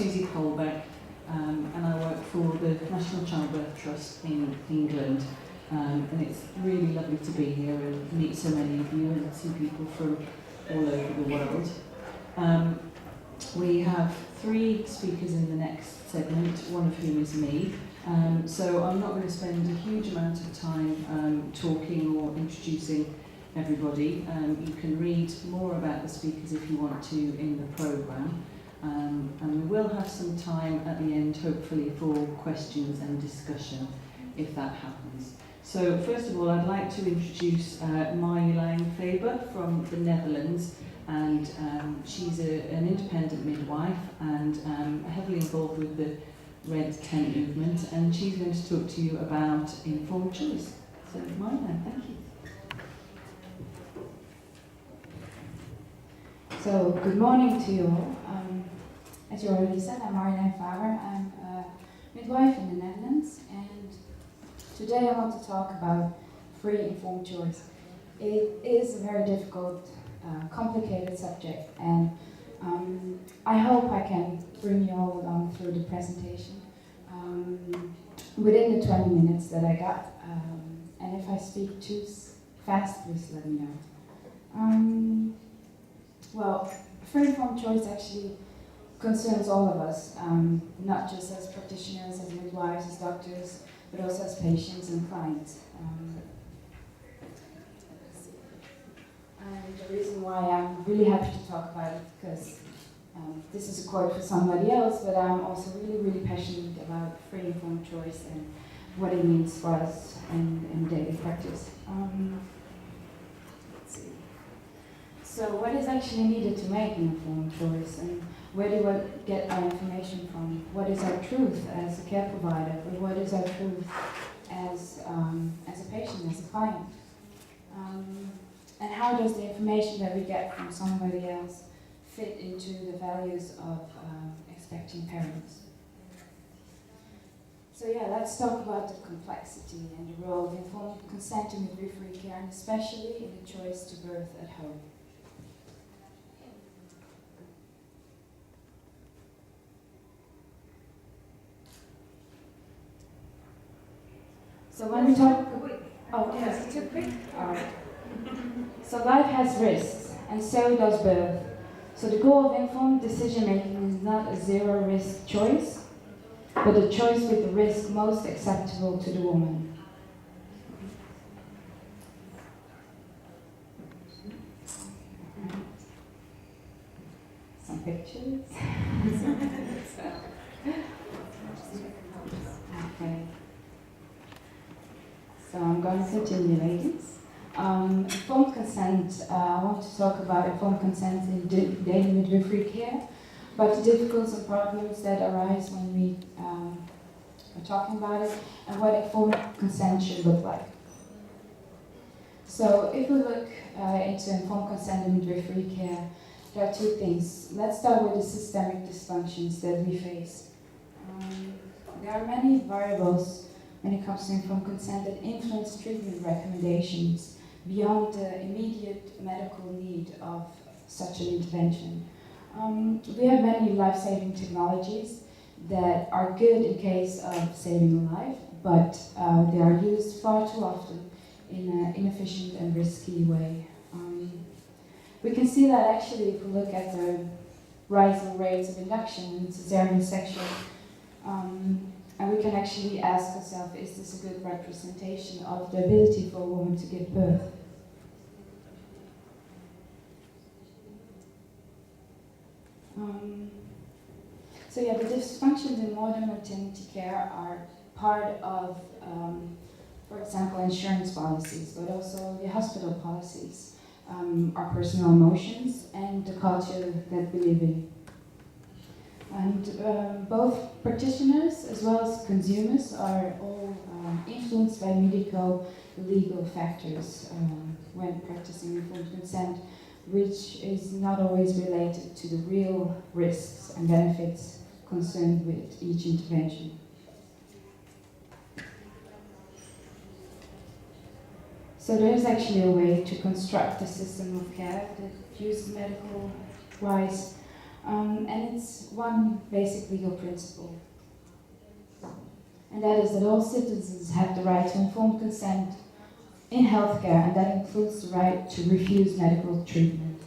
Suzy Colebeck, and I work for the National Childbirth Trust in England. And it's really lovely to be here and meet so many of you and see people from all over the world. We have 3 speakers in the next segment, one of whom is me. So I'm not going to spend a huge amount of time talking or introducing everybody. You can read more about the speakers if you want to in the programme. And we will have some time at the end, hopefully, for questions and discussion, if that happens. So first of all, I'd like to introduce Marjolein Faber from the Netherlands, and she's an independent midwife and heavily involved with the Red Tent movement, and she's going to talk to you about informed choice. So Marjolein, thank you. So good morning to you all. As you already said, I'm Marjolein Faber. I'm a midwife in the Netherlands, and today I want to talk about free informed choice. It is a very difficult, complicated subject, and I hope I can bring you all along through the presentation within the 20 minutes that I got. And if I speak too fast, please let me know. Well, free informed choice actually concerns all of us, not just as practitioners, as midwives, as doctors, but also as patients and clients. And the reason why I'm really happy to talk about it, because this is a quote for somebody else, but I'm also really passionate about free informed choice and what it means for us in daily practice. Let's see. So what is actually needed to make an informed choice, and where do we get our information from? What is our truth as a care provider, or what is our truth as a patient, as a client? And how does the information that we get from somebody else fit into the values of expecting parents? So yeah, let's talk about the complexity and the role of informed consent in midwifery care, and especially in the choice to birth at home. So when we talk, is it too quick? All right. So life has risks, and so does birth. So the goal of informed decision making is not a zero-risk choice, but a choice with the risk most acceptable to the woman. Some pictures. Okay. So I'm going to continue, ladies. Informed consent. I want to talk about informed consent in daily midwifery care, about the difficulties and problems that arise when we are talking about it, and what informed consent should look like. So if we look into informed consent in midwifery care, there are 2 things. Let's start with the systemic dysfunctions that we face. There are many variables when it comes to informed consent that influence treatment recommendations beyond the immediate medical need of such an intervention. We have many life-saving technologies that are good in case of saving a life, but they are used far too often in an inefficient and risky way. We can see that actually if we look at the rising rates of induction and cesarean section, and we can actually ask ourselves, is this a good representation of the ability for a woman to give birth? So yeah, the dysfunctions in modern maternity care are part of, for example, insurance policies, but also the hospital policies, our personal emotions, and the culture that we live in. And both practitioners as well as consumers are all influenced by medical legal factors when practicing informed consent, which is not always related to the real risks and benefits concerned with each intervention. So there is actually a way to construct a system of care that uses medical-wise And it's one basic legal principle. And that is that all citizens have the right to informed consent in healthcare, and that includes the right to refuse medical treatment.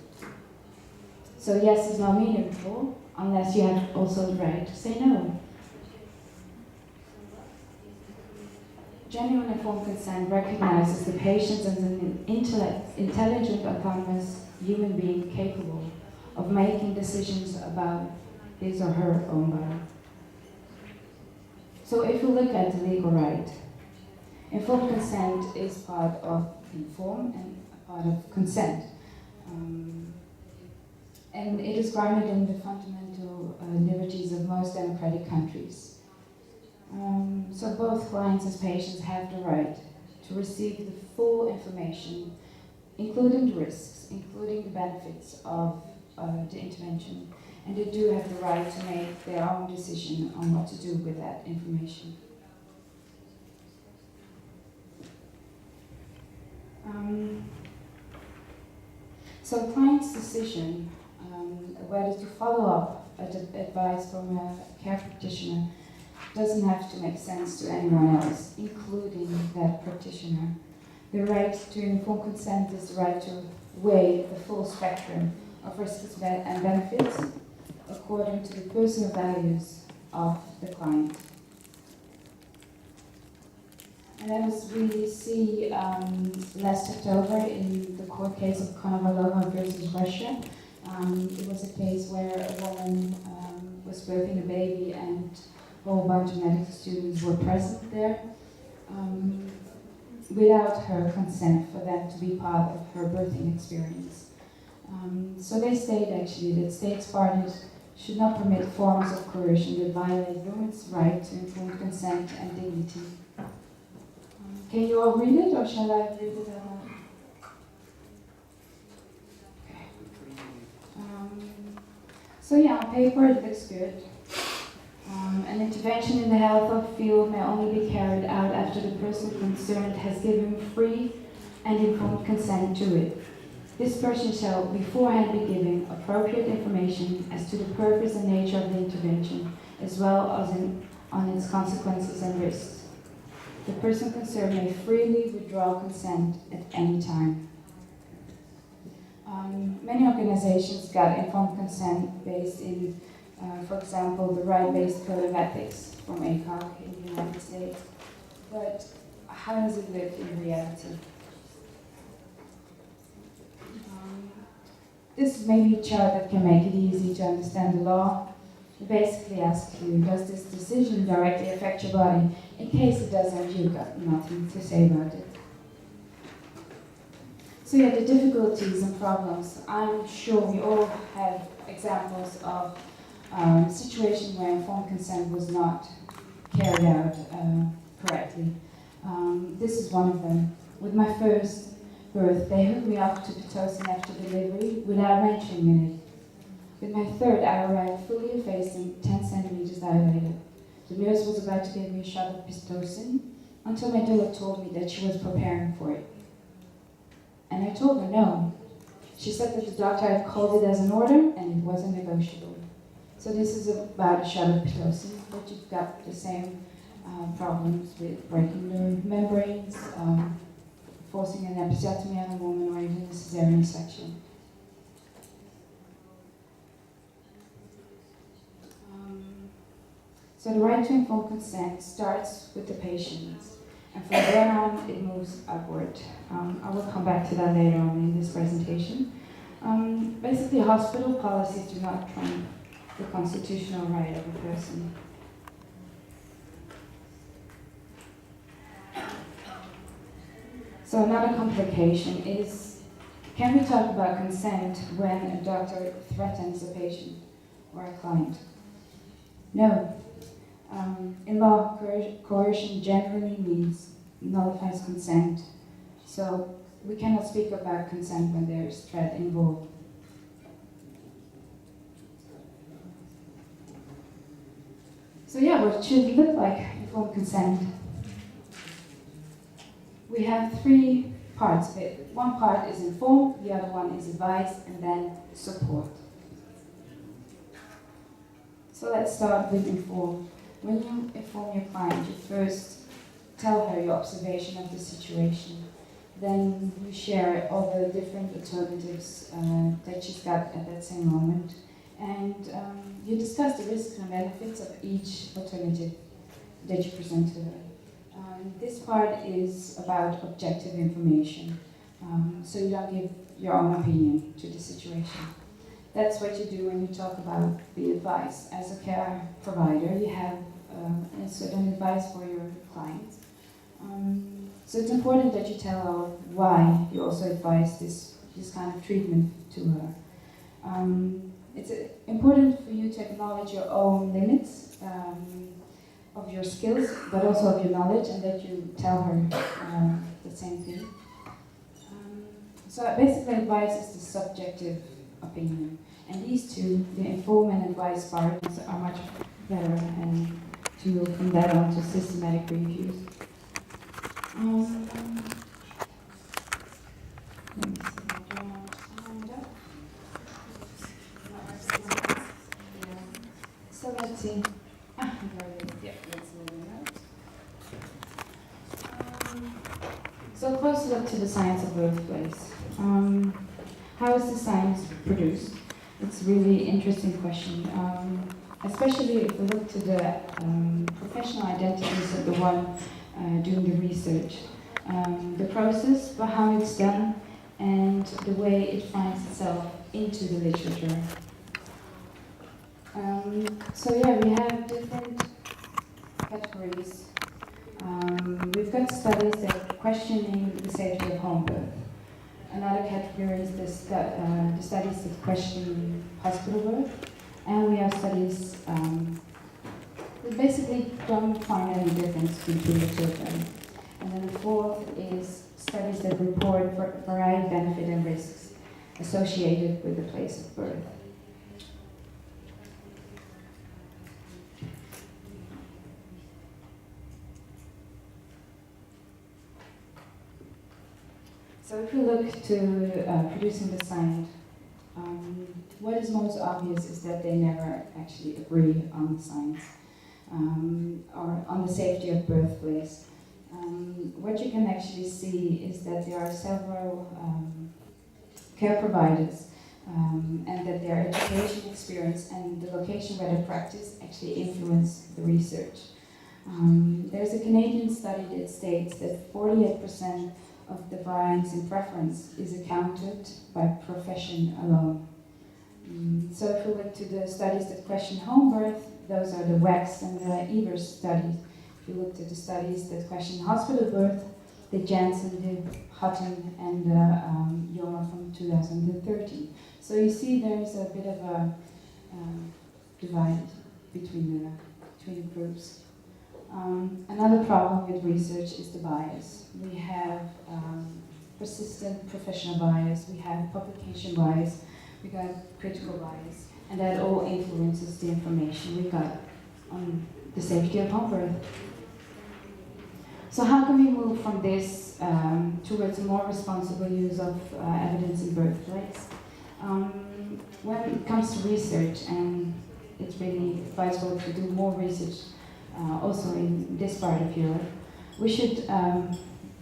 So yes is not meaningful unless you have also the right to say no. Genuine informed consent recognizes the patient as an intelligent, autonomous human being capable of making decisions about his or her own body. So if you look at the legal right, informed consent is part of inform and a part of consent. And it is grounded in the fundamental liberties of most democratic countries. So both clients and patients have the right to receive the full information, including the risks, including the benefits of the intervention, and they do have the right to make their own decision on what to do with that information. So the client's decision whether to follow up advice from a care practitioner doesn't have to make sense to anyone else, including that practitioner. The right to informed consent is the right to weigh the full spectrum of risks and benefits according to the personal values of the client. And as we see last October in the court case of Konovalova versus Russia, it was a case where a woman was birthing a baby and a whole bunch of medical students were present there without her consent for them to be part of her birthing experience. So they state actually that states parties should not permit forms of coercion that violate women's right to informed consent and dignity. Can you all read it, or shall I read it out loud? Okay. So yeah, on paper it looks good. An intervention in the health field may only be carried out after the person concerned has given free and informed consent to it. This person shall beforehand be given appropriate information as to the purpose and nature of the intervention, as well as on its consequences and risks. The person concerned may freely withdraw consent at any time. Many organizations got informed consent based in, for example, the Right-Based Code of Ethics from ACOG in the United States. But how does it look in reality? This is maybe a chart that can make it easy to understand the law. It basically asks you, does this decision directly affect your body? In case it doesn't, you've got nothing to say about it. So yeah, the difficulties and problems. I'm sure we all have examples of situations where informed consent was not carried out correctly. This is one of them. With my first birth, they hooked me up to Pitocin after delivery without mentioning it. With my third, I arrived fully effaced and 10 centimeters dilated. The nurse was about to give me a shot of Pitocin until my doula told me that she was preparing for it. And I told her no. She said that the doctor had called it as an order and it wasn't negotiable. So this is about a shot of Pitocin, but you've got the same problems with breaking the membranes, forcing an episiotomy on a woman, or even a cesarean section. So the right to informed consent starts with the patient, and from there on it moves upward. I will come back to that later on in this presentation. Basically, hospital policies do not trump the constitutional right of a person. So another complication is, can we talk about consent when a doctor threatens a patient or a client? No. In law, coercion generally means nullifies consent. So we cannot speak about consent when there is threat involved. So yeah, what should it look like, informed consent? We have three parts of it. One part is informed, the other one is advice, and then support. So let's start with inform. When you inform your client, you first tell her your observation of the situation. Then you share all the different alternatives that she's got at that same moment. And you discuss the risks and benefits of each alternative that you present to her. This part is about objective information, so you don't give your own opinion to the situation. That's what you do when you talk about the advice. As a care provider, you have a certain advice for your clients. So it's important that you tell her why you also advise this kind of treatment to her. It's important for you to acknowledge your own limits of your skills, but also of your knowledge, and that you tell her the same thing. So basically advice is the subjective opinion. And these two, the inform and advice parts, are much better, and to move from that on to systematic reviews. Let me see, I don't know. So let's see. So a close look to the science of birthplace. How is the science produced? It's a really interesting question, especially if we look to the professional identities of the one doing the research. The process, but how it's done, and the way it finds itself into the literature. So yeah, we have different categories. We've got studies that are questioning the safety of home birth. Another category is the studies that question hospital birth. And we have studies that basically don't find any difference between the two of them. And then the fourth is studies that report variety, benefit, and risks associated with the place of birth. So if we look to producing the science, what is most obvious is that they never actually agree on the science or on the safety of birthplace. What you can actually see is that there are several care providers and that their education experience and the location where they practice actually influence the research. There's a Canadian study that states that 48% of the variance in preference is accounted by profession alone. So if we look to the studies that question home birth, those are the WEX and the Evers studies. If you look to the studies that question hospital birth, the Janssen, the Hutton, and the Yoma from 2013. So you see there's a bit of a divide between the groups. Another problem with research is the bias. We have persistent professional bias, we have publication bias, we got critical bias, and that all influences the information we got on the safety of home birth. So how can we move from this towards a more responsible use of evidence in birthplace? When it comes to research, and it's really advisable to do more research also in this part of Europe, we should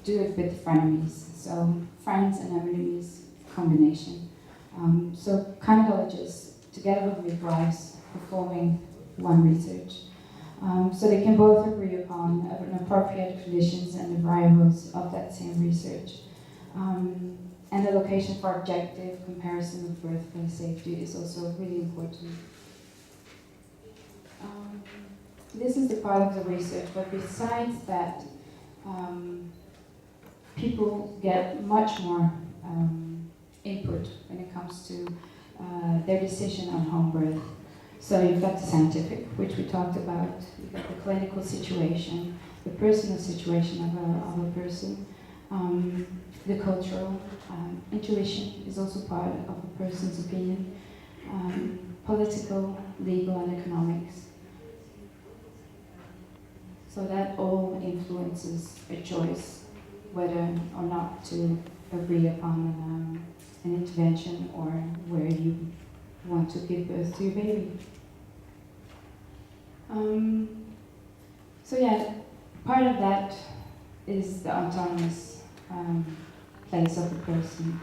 do it with frenemies, so friends and enemies combination. So gynecologists, together with midwives, performing one research. So they can both agree upon an appropriate conditions and the variables of that same research. And the location for objective comparison of birthplace safety is also really important. This is the part of the research, but besides that, people get much more input when it comes to their decision on home birth. So you've got the scientific, which we talked about, you've got the clinical situation, the personal situation of a person, the cultural, intuition is also part of a person's opinion, political, legal, and economics. So that all influences a choice, whether or not to agree upon an intervention or where you want to give birth to your baby. So yeah, part of that is the autonomous place of the person.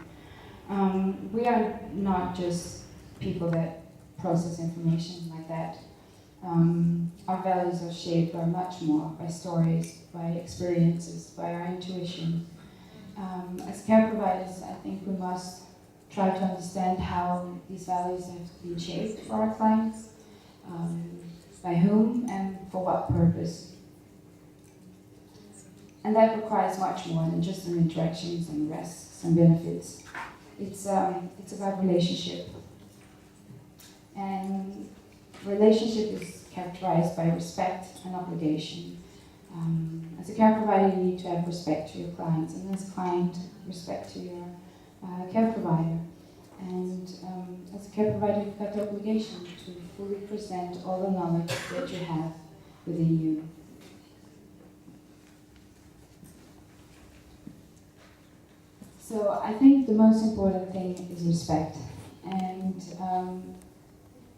We are not just people that process information like that. Our values are shaped by much more, by stories, by experiences, by our intuition. As care providers, I think we must try to understand how these values have been shaped for our clients, by whom and for what purpose. And that requires much more than just some interactions and risks and benefits. It's about relationship. And relationship is characterized by respect and obligation. As a care provider, you need to have respect to your clients, and as a client, respect to your care provider. And as a care provider, you've got the obligation to fully present all the knowledge that you have within you. So I think the most important thing is respect. And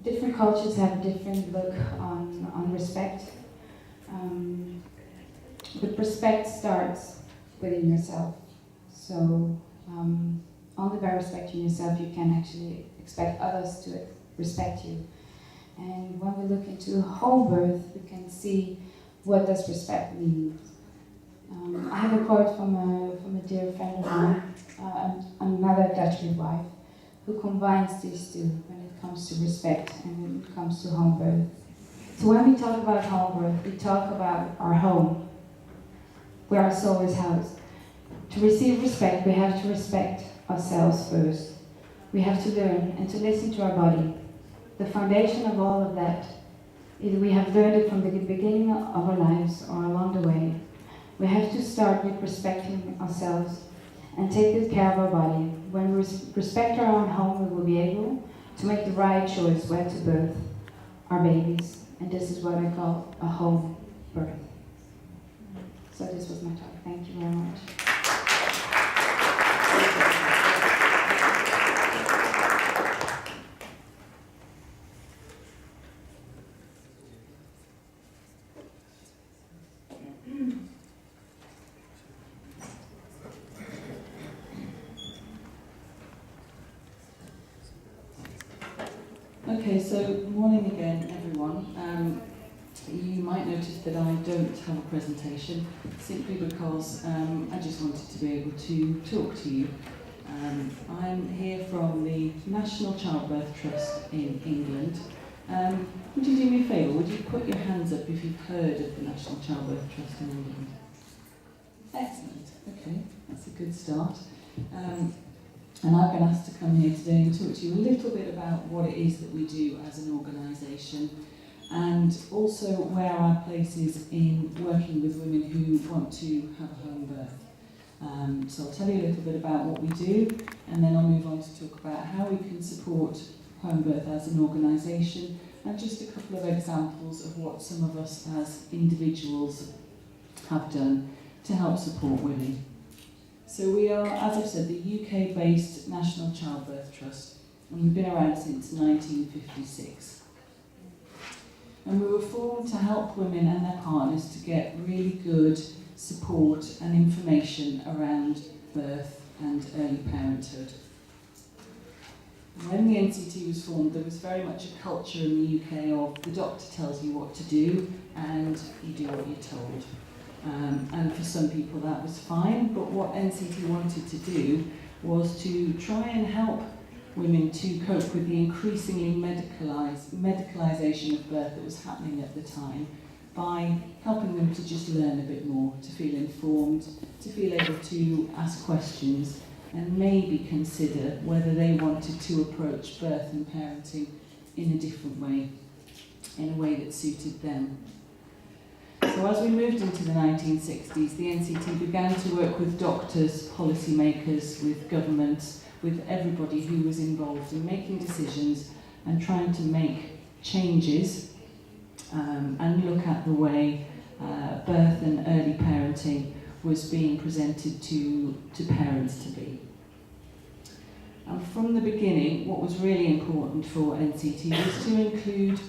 different cultures have a different look on respect. But respect starts within yourself. So only by respecting yourself you can actually expect others to respect you. And when we look into Homebirth, we can see what does respect mean. I have a quote from a dear friend of mine, another Dutch midwife, who combines these two when it comes to respect and when it comes to Homebirth. So when we talk about Homebirth, we talk about our home, where our soul is housed. To receive respect, we have to respect ourselves first. We have to learn and to listen to our body. The foundation of all of that is we have learned it from the beginning of our lives or along the way. We have to start with respecting ourselves and take good care of our body. When we respect our own home, we will be able to make the right choice where to birth our babies. And this is what I call a home birth. So this was my talk. Thank you very much. Okay, so morning again, everyone. You might notice that I don't have a presentation, simply because I just wanted to be able to talk to you. I'm here from the National Childbirth Trust in England. Would you do me a favour? Would you put your hands up if you've heard of the National Childbirth Trust in England? Excellent. Okay, that's a good start. And I've been asked to come here today and talk to you a little bit about what it is that we do as an organisation, and also where our place is in working with women who want to have a home birth. So I'll tell you a little bit about what we do, and then I'll move on to talk about how we can support home birth as an organisation, and just a couple of examples of what some of us as individuals have done to help support women. So we are, as I've said, the UK-based National Childbirth Trust, and we've been around since 1956. And we were formed to help women and their partners to get really good support and information around birth and early parenthood. When the NCT was formed, there was very much a culture in the UK of the doctor tells you what to do and you do what you're told. And for some people that was fine, but what NCT wanted to do was to try and help women to cope with the increasingly medicalisation of birth that was happening at the time by helping them to just learn a bit more, to feel informed, to feel able to ask questions and maybe consider whether they wanted to approach birth and parenting in a different way, in a way that suited them. So as we moved into the 1960s, the NCT began to work with doctors, policymakers, with governments, with everybody who was involved in making decisions and trying to make changes and look at the way birth and early parenting was being presented to parents to be. And from the beginning, what was really important for NCT was to include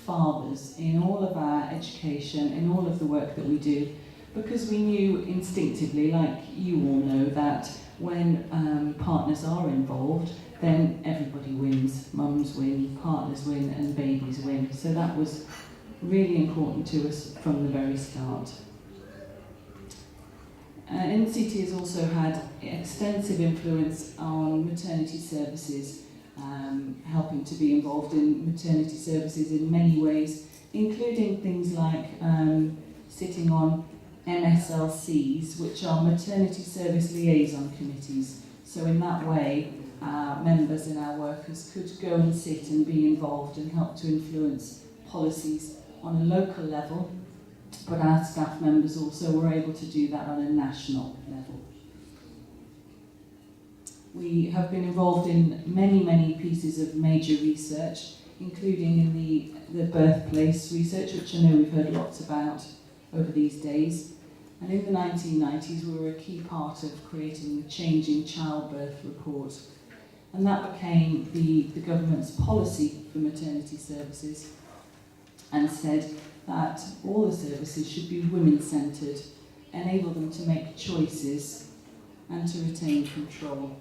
fathers in all of our education, in all of the work that we do, because we knew instinctively, like you all know, that when partners are involved, then everybody wins. Mums win, partners win, and babies win. So that was really important to us from the very start. NCT has also had extensive influence on maternity services, helping to be involved in maternity services in many ways, including things like sitting on MSLCs, which are maternity service liaison committees. So in that way, our members and our workers could go and sit and be involved and help to influence policies on a local level, but our staff members also were able to do that on a national level. We have been involved in many pieces of major research, including in the birthplace research, which I know we've heard lots about over these days. And in the 1990s, we were a key part of creating the Changing Childbirth report. And that became the government's policy for maternity services, and said that all the services should be women-centred, enable them to make choices and to retain control.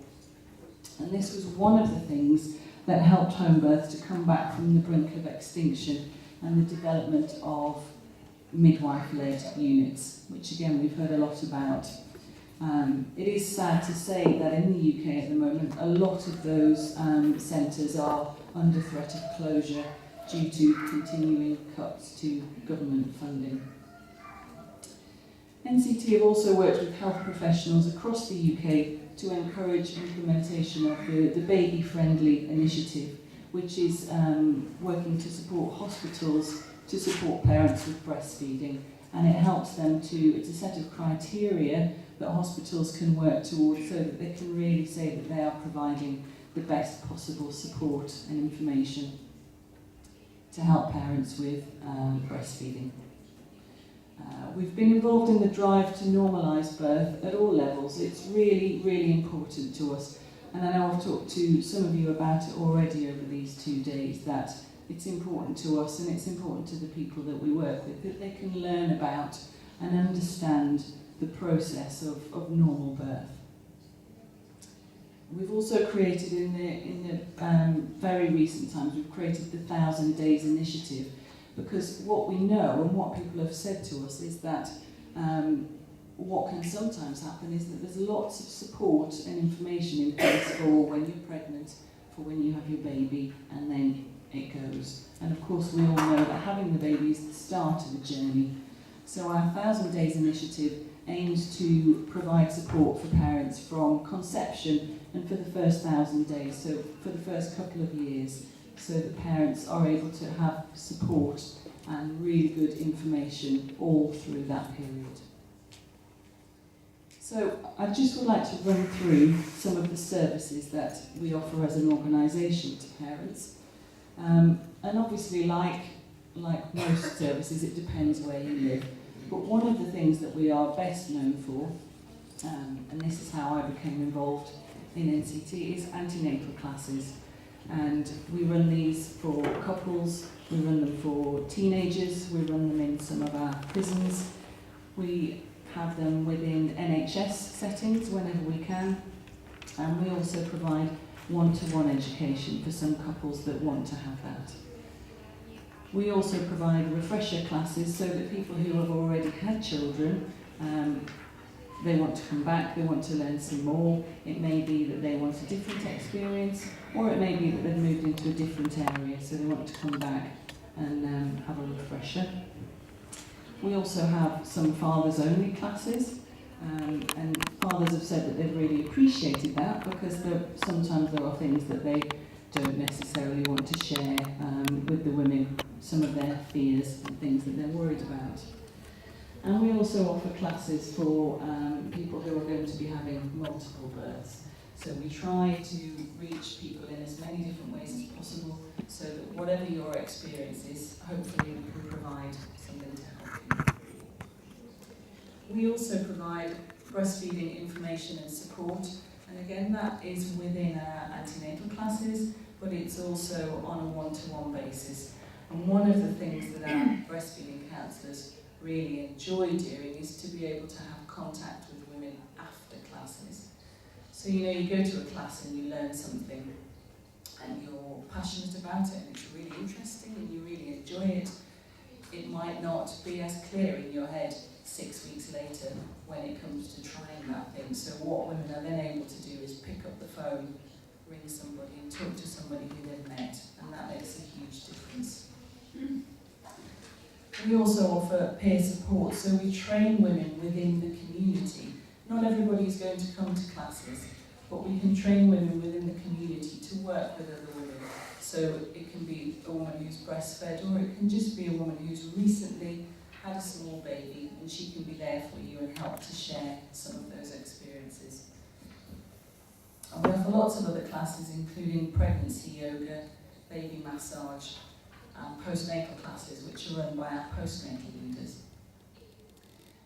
And this was one of the things that helped Homebirth to come back from the brink of extinction and the development of midwife-led units, which again we've heard a lot about. It is sad to say that in the UK at the moment, a lot of those centres are under threat of closure due to continuing cuts to government funding. NCT have also worked with health professionals across the UK to encourage implementation of the Baby Friendly initiative, which is working to support hospitals to support parents with breastfeeding, and it helps them to, it's a set of criteria that hospitals can work towards so that they can really say that they are providing the best possible support and information to help parents with breastfeeding. We've been involved in the drive to normalise birth at all levels. It's really important to us, and I know I've talked to some of you about it already over these 2 days, that it's important to us and it's important to the people that we work with, that they can learn about and understand the process of normal birth. We've also created in the very recent times, we've created the 1,000 Days Initiative, because what we know and what people have said to us is that what can sometimes happen is that there's lots of support and information in place for when you're pregnant, for when you have your baby, and then it goes. And of course we all know that having the baby is the start of a journey. So our 1,000 Days Initiative aims to provide support for parents from conception and for the first 1,000 days, so for the first couple of years, so that parents are able to have support and really good information all through that period. So I just would like to run through some of the services that we offer as an organisation to parents. And obviously, like most services, it depends where you live. But one of the things that we are best known for, and this is how I became involved in NCT, is antenatal classes. And we run these for couples, we run them for teenagers, we run them in some of our prisons. We have them within NHS settings whenever we can. And we also provide one-to-one education for some couples that want to have that. We also provide refresher classes so that people who have already had children, they want to come back, they want to learn some more. It may be that they want a different experience, or it may be that they've moved into a different area, so they want to come back and have a refresher. We also have some fathers-only classes, and fathers have said that they've really appreciated that, because sometimes there are things that they don't necessarily want to share with the women, some of their fears and things that they're worried about. And we also offer classes for people who are going to be having multiple births. So we try to reach people in as many different ways as possible, so that whatever your experience is, hopefully we can provide something to help you. We also provide breastfeeding information and support, and again that is within our antenatal classes, but it's also on a one-to-one basis. And one of the things that our breastfeeding counsellors really enjoy doing is to be able to have contact with women after classes. So you go to a class and you learn something and you're passionate about it and it's really interesting and you really enjoy it. It might not be as clear in your head 6 weeks later when it comes to trying that thing. So what women are then able to do is pick up the phone, ring somebody and talk to somebody who they've met, and that makes a huge difference. We also offer peer support, so we train women within the community. Not everybody is going to come to classes, but we can train women within the community to work with other women. So it can be a woman who's breastfed, or it can just be a woman who's recently had a small baby, and she can be there for you and help to share some of those experiences. And we offer lots of other classes, including pregnancy yoga, baby massage, and postnatal classes, which are run by our postnatal leaders.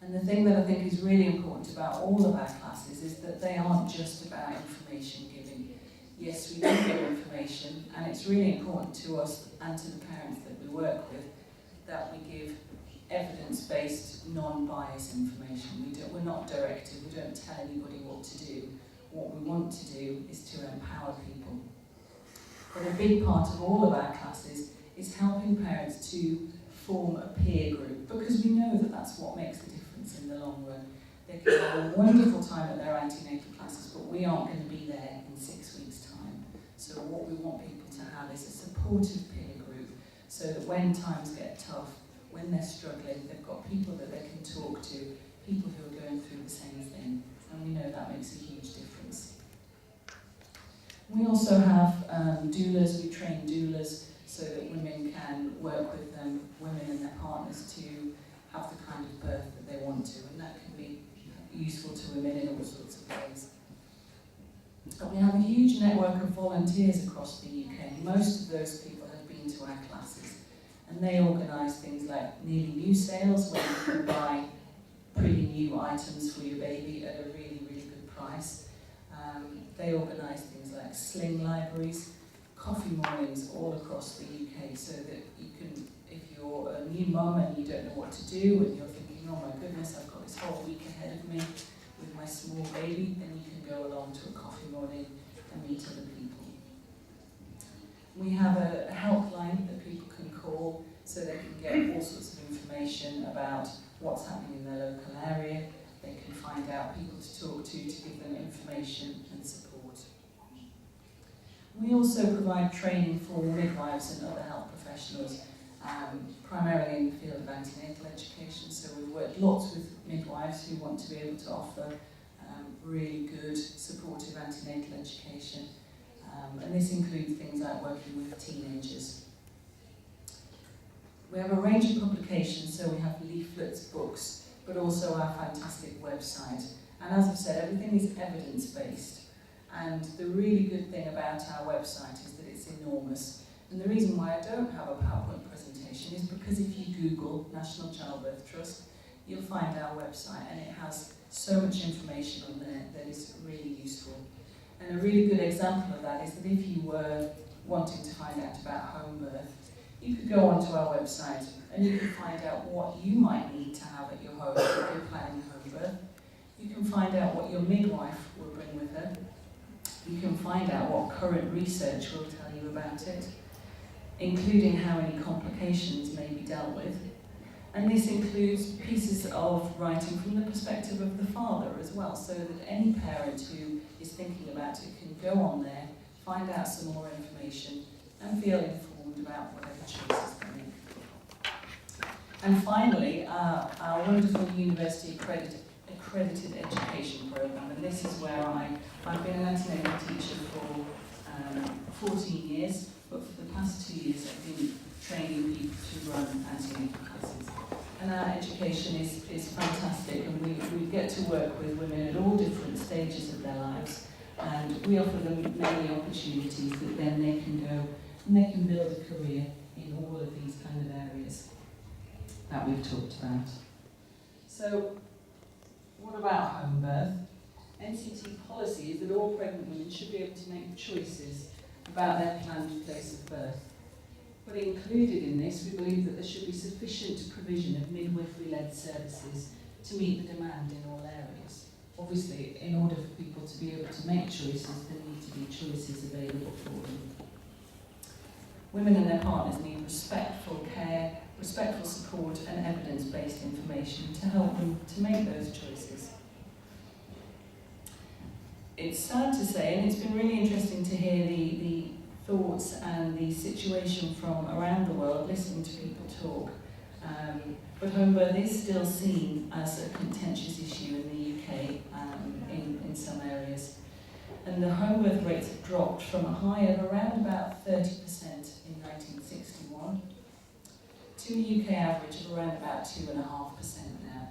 And the thing that I think is really important about all of our classes is that they aren't just about information giving. Yes, we do give information, and it's really important to us and to the parents that we work with that we give evidence-based, non-biased information. We're not directive, we don't tell anybody what to do. What we want to do is to empower people. But a big part of all of our classes is helping parents to form a peer group, because we know that that's what makes the difference in the long run. They can have a wonderful time at their antenatal classes, but we aren't going to be there in 6 weeks' time. So what we want people to have is a supportive peer group, so that when times get tough, when they're struggling, they've got people that they can talk to, people who are going through the same thing, and we know that makes a huge difference. We also have doulas. We train doulas so that women can work with women and their partners to have the kind of birth that they want to, and that can be useful to women in all sorts of ways. But we have a huge network of volunteers across the UK. Most of those people have been to our classes, and they organise things like nearly new sales, where you can buy pretty new items for your baby at a really, really good price. They organise things like sling libraries, coffee mornings all across the UK, so that you can, if you're a new mum and you don't know what to do and you're thinking, oh my goodness, I've got this whole week ahead of me with my small baby, then you can go along to a coffee morning and meet other people. We have a helpline that people can call so they can get all sorts of information about what's happening in their local area. They can find out people to talk to give them information and support. We also provide training for midwives and other health professionals, primarily in the field of antenatal education. So we've worked lots with midwives who want to be able to offer really good, supportive antenatal education. And this includes things like working with teenagers. We have a range of publications, so we have leaflets, books, but also our fantastic website. And as I've said, everything is evidence-based. And the really good thing about our website is that it's enormous. And the reason why I don't have a PowerPoint presentation is because if you Google National Childbirth Trust, you'll find our website, and it has so much information on there that is really useful. And a really good example of that is that if you were wanting to find out about home birth, you could go onto our website and you could find out what you might need to have at your home if you're planning home birth. You can find out what your midwife will bring with her. You can find out what current research will tell you about it, including how any complications may be dealt with. And this includes pieces of writing from the perspective of the father as well, so that any parent who is thinking about it can go on there, find out some more information, and feel informed about whatever choices they make. And finally, our wonderful university accredited education program, and this is where I've been an antenatal teacher for 14 years, but for the past 2 years I've been training people to run antenatal classes. And our education is fantastic, and we get to work with women at all different stages of their lives, and we offer them many opportunities that then they can go and they can build a career in all of these kind of areas that we've talked about. So, what about home birth? NCT policy is that all pregnant women should be able to make choices about their planned place of birth. But included in this, we believe that there should be sufficient provision of midwifery-led services to meet the demand in all areas. Obviously, in order for people to be able to make choices, there need to be choices available for them. Women and their partners need respectful care, respectful support and evidence-based information to help them to make those choices. It's sad to say, and it's been really interesting to hear the thoughts and the situation from around the world, listening to people talk. But homebirth is still seen as a contentious issue in the UK in some areas. And the homebirth rates have dropped from a high of around about 30% in 1961 to a UK average of around about 2.5% now.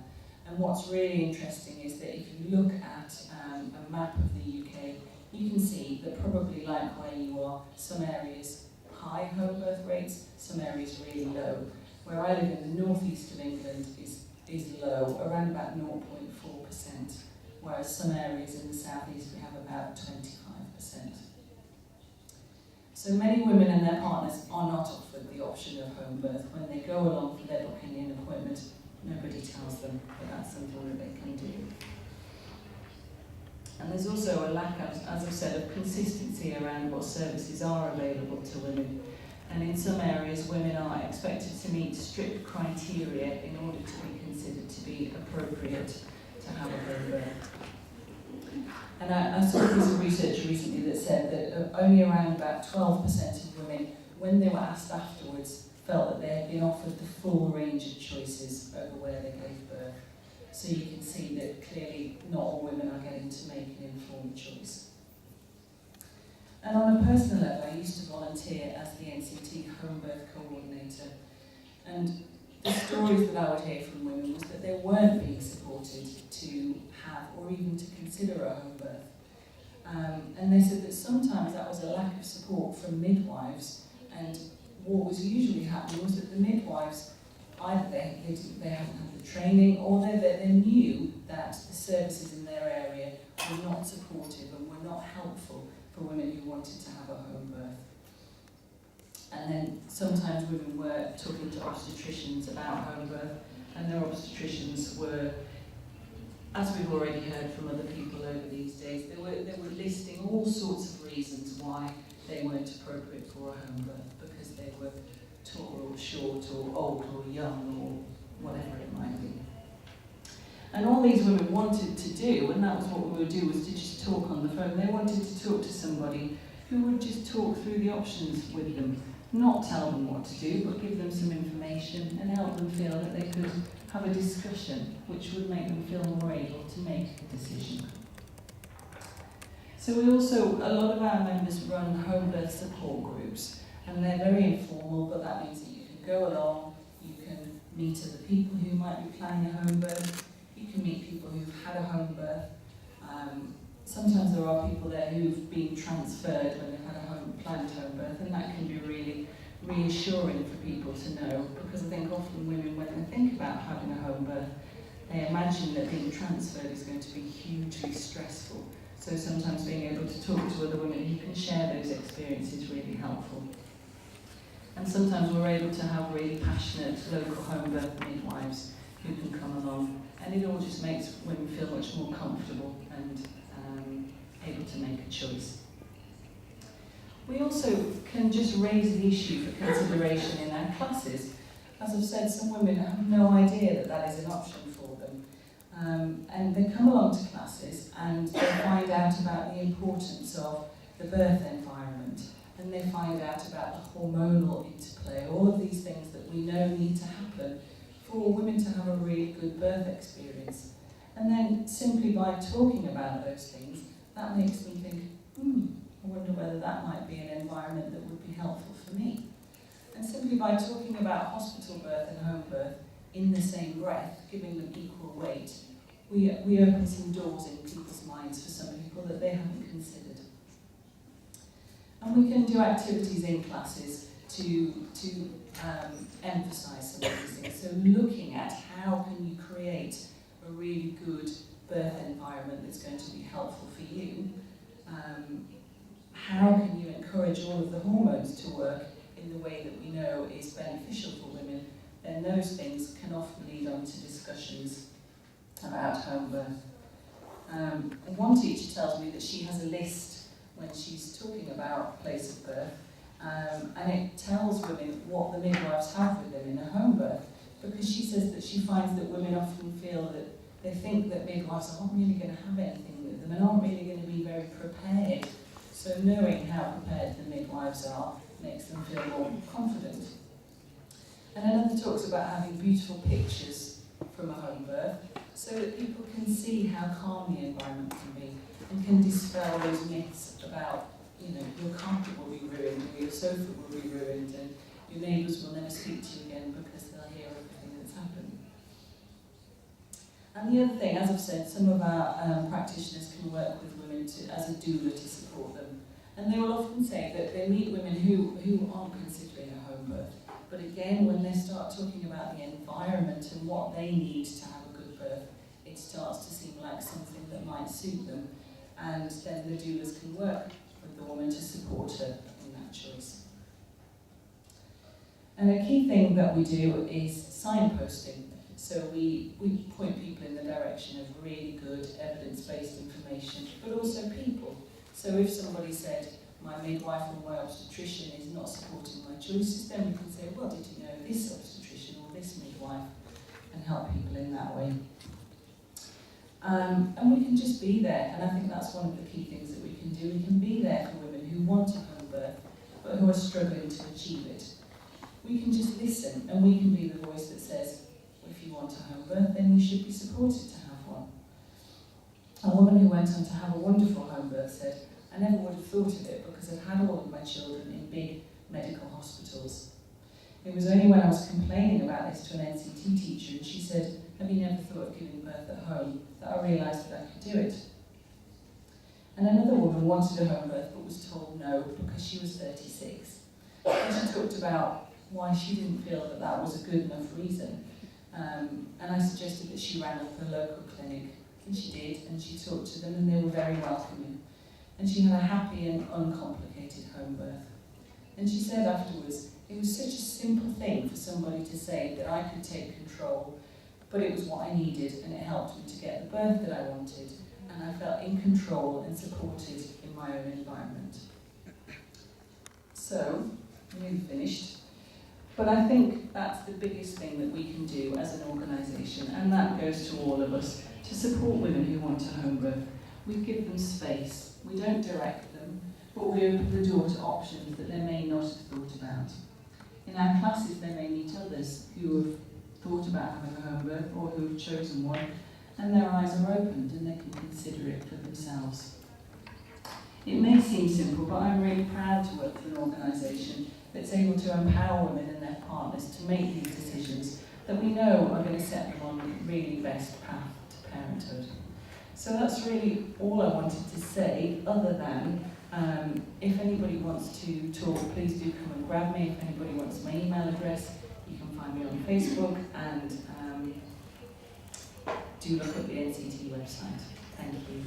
And what's really interesting is that if you look at a map of the UK, you can see that probably like where you are, some areas high homebirth rates, some areas really low. Where I live in the northeast of England is low, around about 0.4%, whereas some areas in the southeast we have about 25%. So many women and their partners are not offered the option of home birth. When they go along for their booking an appointment, nobody tells them that that's something that they can do. And there's also a lack, as I've said, of consistency around what services are available to women. And in some areas, women are expected to meet strict criteria in order to be considered to be appropriate to have a home birth. And I saw a piece of research recently that said that only around about 12% of women, when they were asked afterwards, felt that they had been offered the full range of choices over where they gave birth. So you can see that clearly not all women are getting to make an informed choice. And on a personal level, I used to volunteer as the NCT Homebirth coordinator. And the stories that I would hear from women was that they weren't being supported to have or even to consider a home birth. And they said that sometimes that was a lack of support from midwives, and what was usually happening was that the midwives, either they hadn't had the training or they knew that the services in their area were not supportive and were not helpful for women who wanted to have a home birth. And then sometimes women were talking to obstetricians about home birth, and their obstetricians were, as we've already heard from other people over these days, they were listing all sorts of reasons why they weren't appropriate for a home birth, because they were tall or short or old or young or whatever it might be. And all these women wanted to do, and that was what we would do, was to just talk on the phone. They wanted to talk to somebody who would just talk through the options with them, not tell them what to do, but give them some information and help them feel that they could have a discussion which would make them feel more able to make a decision. So we also, a lot of our members run home birth support groups, and they're very informal, but that means that you can go along, you can meet other people who might be planning a home birth, you can meet people who've had a home birth. Sometimes there are people there who've been transferred when they've had a planned home birth, and that can be really reassuring for people to know, because I think often women, when they think about having a home birth, they imagine that being transferred is going to be hugely stressful. So sometimes being able to talk to other women who can share those experiences is really helpful. And sometimes we're able to have really passionate local home birth midwives who can come along, and it all just makes women feel much more comfortable and able to make a choice. We also can just raise the issue for consideration in our classes. As I've said, some women have no idea that that is an option for them. And they come along to classes and they find out about the importance of the birth environment, and they find out about the hormonal interplay, all of these things that we know need to happen for women to have a really good birth experience. And then simply by talking about those things, that makes them think, I wonder whether that might be an environment that would be helpful for me. And simply by talking about hospital birth and home birth in the same breath, giving them equal weight, we open some doors in people's minds for some people that they haven't considered. And we can do activities in classes to emphasise some of these things. So looking at how can you create a really good birth environment that's going to be helpful for you. How can you encourage all of the hormones to work in the way that we know is beneficial for women, then those things can often lead on to discussions about home birth. And one teacher tells me that she has a list when she's talking about place of birth, and it tells women what the midwives have with them in a home birth, because she says that she finds that women often feel that they think that midwives aren't really going to have anything with them and aren't really going to be very prepared. So knowing how prepared the midwives are makes them feel more confident. And another talks about having beautiful pictures from a home birth so that people can see how calm the environment can be and can dispel those myths about, you know, your carpet will be ruined or your sofa will be ruined and your neighbours will never speak to you again because they'll hear everything that's happened. And the other thing, as I've said, some of our practitioners can work with women as a doula to support them. And they will often say that they meet women who aren't considering a home birth. But again, when they start talking about the environment and what they need to have a good birth, it starts to seem like something that might suit them. And then the doulas can work with the woman to support her in that choice. And a key thing that we do is signposting. So we point people in the direction of really good evidence-based information, but also people. So if somebody said, my midwife or my obstetrician is not supporting my choices, then we can say, well, did you know this obstetrician or this midwife, and help people in that way. And we can just be there, and I think that's one of the key things that we can do. We can be there for women who want a home birth, but who are struggling to achieve it. We can just listen, and we can be the voice that says, if you want a home birth, then you should be supported to have one. A woman who went on to have a wonderful home birth said, I never would have thought of it because I've had all of my children in big medical hospitals. It was only when I was complaining about this to an NCT teacher and she said, have you never thought of giving birth at home, that I realised that I could do it. And another woman wanted a home birth but was told no because she was 36. And she talked about why she didn't feel that that was a good enough reason. And I suggested that she rang up the local clinic, and she did, and she talked to them and they were very welcoming. And she had a happy and uncomplicated home birth. And she said afterwards, it was such a simple thing for somebody to say that I could take control, but it was what I needed and it helped me to get the birth that I wanted. And I felt in control and supported in my own environment. So, we've finished. But I think that's the biggest thing that we can do as an organisation, and that goes to all of us, to support women who want a home birth. We give them space. We don't direct them, but we open the door to options that they may not have thought about. In our classes, they may meet others who have thought about having a home birth or who have chosen one, and their eyes are opened and they can consider it for themselves. It may seem simple, but I'm really proud to work for an organisation that's able to empower women and their partners to make these decisions that we know are going to set them on the really best path to parenthood. So that's really all I wanted to say, other than if anybody wants to talk, please do come and grab me. If anybody wants my email address, you can find me on Facebook, and do look at the NCT website. Thank you.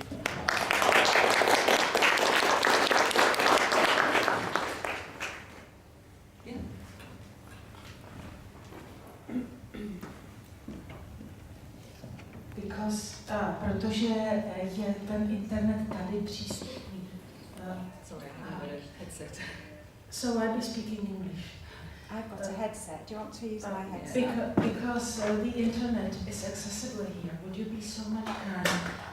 Protože je ten internet tady přístupný. Sorry, I have a headset. So I'll be speaking English. I've got a headset. Do you want to use my headset? Because the internet is accessible here. Would you be so much kind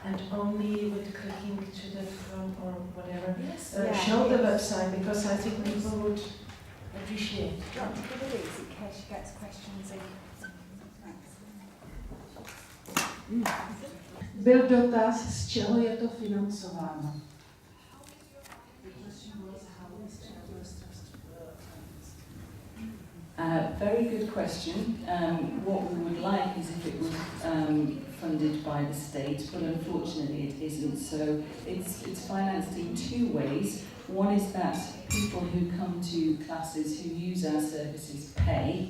and only with clicking to the front or whatever, show the website, because I think people would appreciate it. Do you want to give it easy in case she gets questions in? Byl dotaz, z čeho je to financováno. Very good question. What we would like is if it was funded by the state, but unfortunately it isn't. So it's financed in two ways. One is that people who come to classes who use our services pay,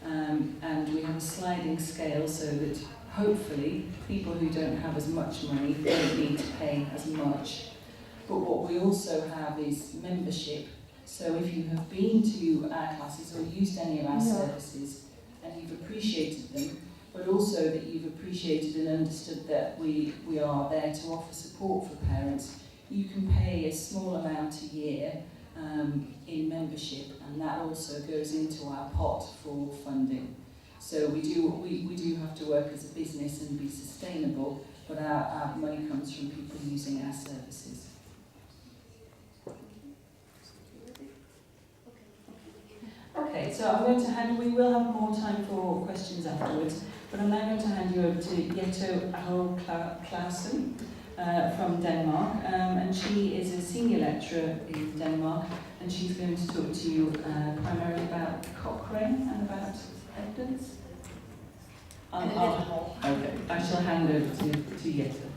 and we have a sliding scale so that hopefully people who don't have as much money don't need to pay as much. But what we also have is membership, So if you have been to our classes or used any of our services and you've appreciated them, but also that you've appreciated and understood that we are there to offer support for parents, you can pay a small amount a year in membership, and that also goes into our pot for funding. So we do have to work as a business and be sustainable, but our money comes from people using our services. Okay, so I'm going to we will have more time for questions afterwards, but I'm now going to hand you over to Jette Aaroe Clausen from Denmark, and she is a senior lecturer in Denmark, and she's going to talk to you primarily about Cochrane and about evidence. Okay, I shall hand over to Jette.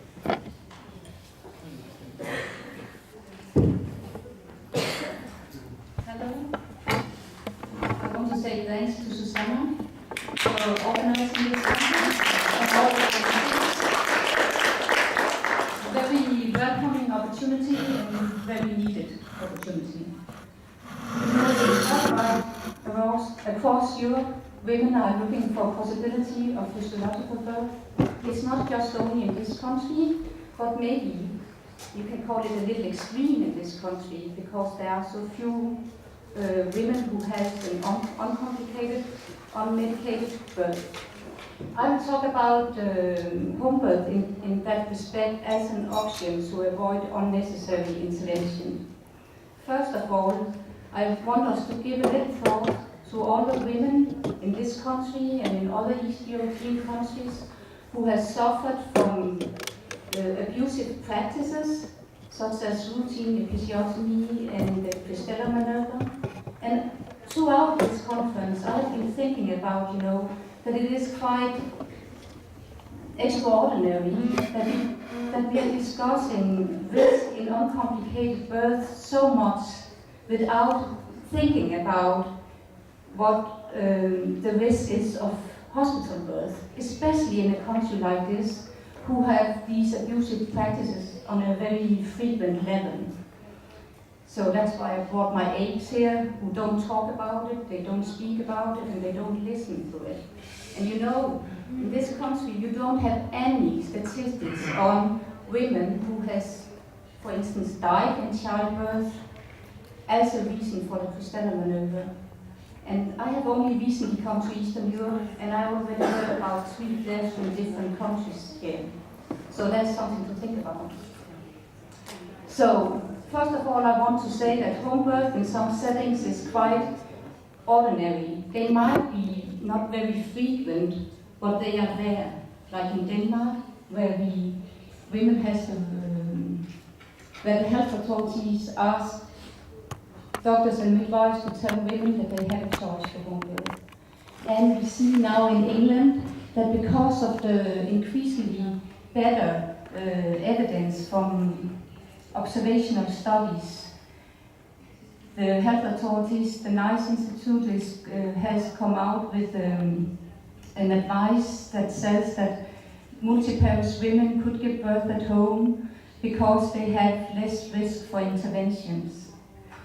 Hello. I want to say thanks to Susanna for organizing this very welcoming opportunity and very needed opportunity. Across Europe, women are looking for possibility of physiological birth. It's not just only in this country, but maybe you can call it a little extreme in this country because there are so few women who have an uncomplicated, unmedicated birth. I will talk about home birth in that respect as an option to avoid unnecessary intervention. First of all, I want us to give a little thought to all the women in this country and in other East European countries who have suffered from abusive practices such as routine episiotomy and the Christella maneuver. And throughout this conference, I have been thinking about, that it is quite extraordinary that we are discussing risk in uncomplicated birth so much without thinking about what the risk is of hospital birth, especially in a country like this, who have these abusive practices on a very frequent level. So that's why I brought my aides here, who don't talk about it, they don't speak about it, and they don't listen to it. And in this country, you don't have any statistics on women who has, for instance, died in childbirth as a reason for the Christella maneuver. And I have only recently come to Eastern Europe, and I already heard about 3 deaths in different countries here. So that's something to think about. So, first of all, I want to say that home birth in some settings is quite ordinary. They might be not very frequent, but they are there. Like in Denmark, where where the health authorities ask doctors and midwives to tell women that they have a choice for home birth. And we see now in England that because of the increasingly better evidence from observational studies, the health authorities, the NICE Institute has come out with an advice that says that multiparous women could give birth at home because they have less risk for interventions.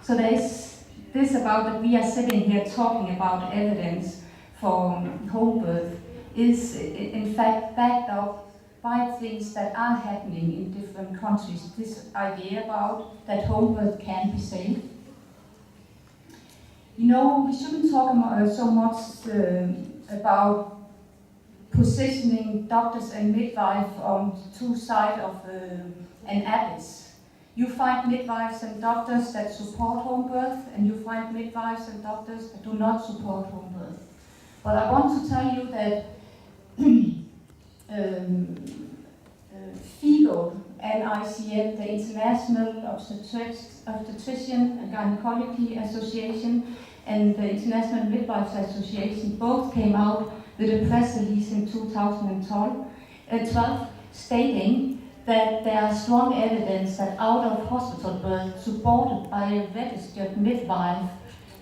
So there is this about that we are sitting here talking about evidence for home birth is in fact backed up by things that are happening in different countries. This idea about that home birth can be safe. We shouldn't talk so much about positioning doctors and midwives on 2 sides of an abyss. You find midwives and doctors that support home birth, and you find midwives and doctors that do not support home birth. But I want to tell you that FIGO and ICM, the International Obstetrician and Gynecology Association, and the International Midwives Association both came out with a press release in 2012 stating that there are strong evidence that out-of-hospital birth supported by a registered midwife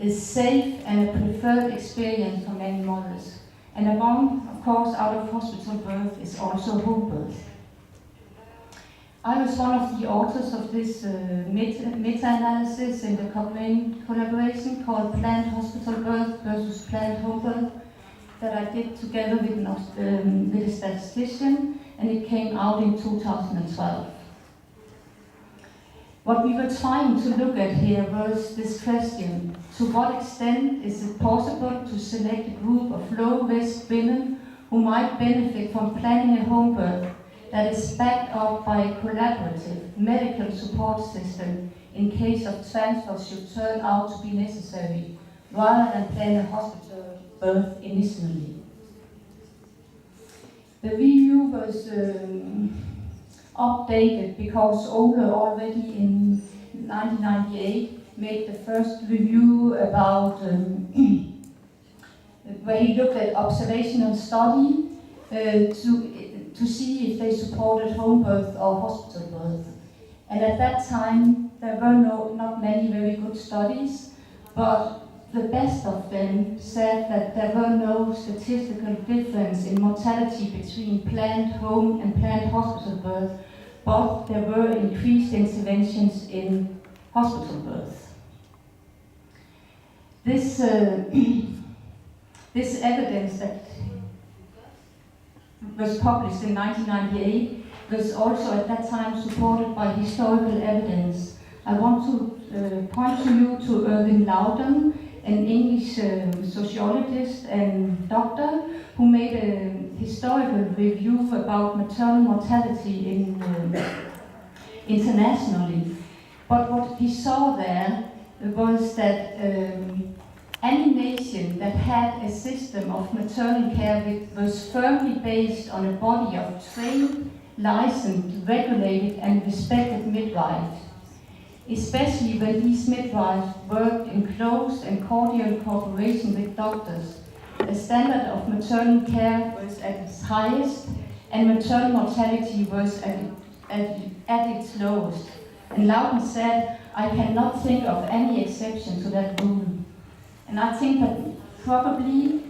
is safe and a preferred experience for many mothers. And among, of course, out-of-hospital birth is also home birth. I was one of the authors of this meta-analysis in the Cochrane collaboration called Planned Hospital Birth versus Planned Home Birth that I did together with a statistician, and it came out in 2012. What we were trying to look at here was this question: to what extent is it possible to select a group of low-risk women who might benefit from planning a home birth that is backed up by a collaborative medical support system in case of transfer should turn out to be necessary, rather than plan a hospital birth initially. The review was updated because Ole already in 1998 made the first review about where he looked at observational study to see if they supported home birth or hospital birth. And at that time, there were not many very good studies, but the best of them said that there were no statistical difference in mortality between planned home and planned hospital birth, but there were increased interventions in hospital birth. This evidence that was published in 1998 was also at that time supported by historical evidence. I want to point to you to Irving Loudon, an English sociologist and doctor who made a historical review about maternal mortality internationally. But what he saw there was that any nation that had a system of maternal care which was firmly based on a body of trained, licensed, regulated and respected midwives, especially when these midwives worked in close and cordial cooperation with doctors, the standard of maternal care was at its highest and maternal mortality was at its lowest. And Loudon said, "I cannot think of any exception to that rule." And I think that probably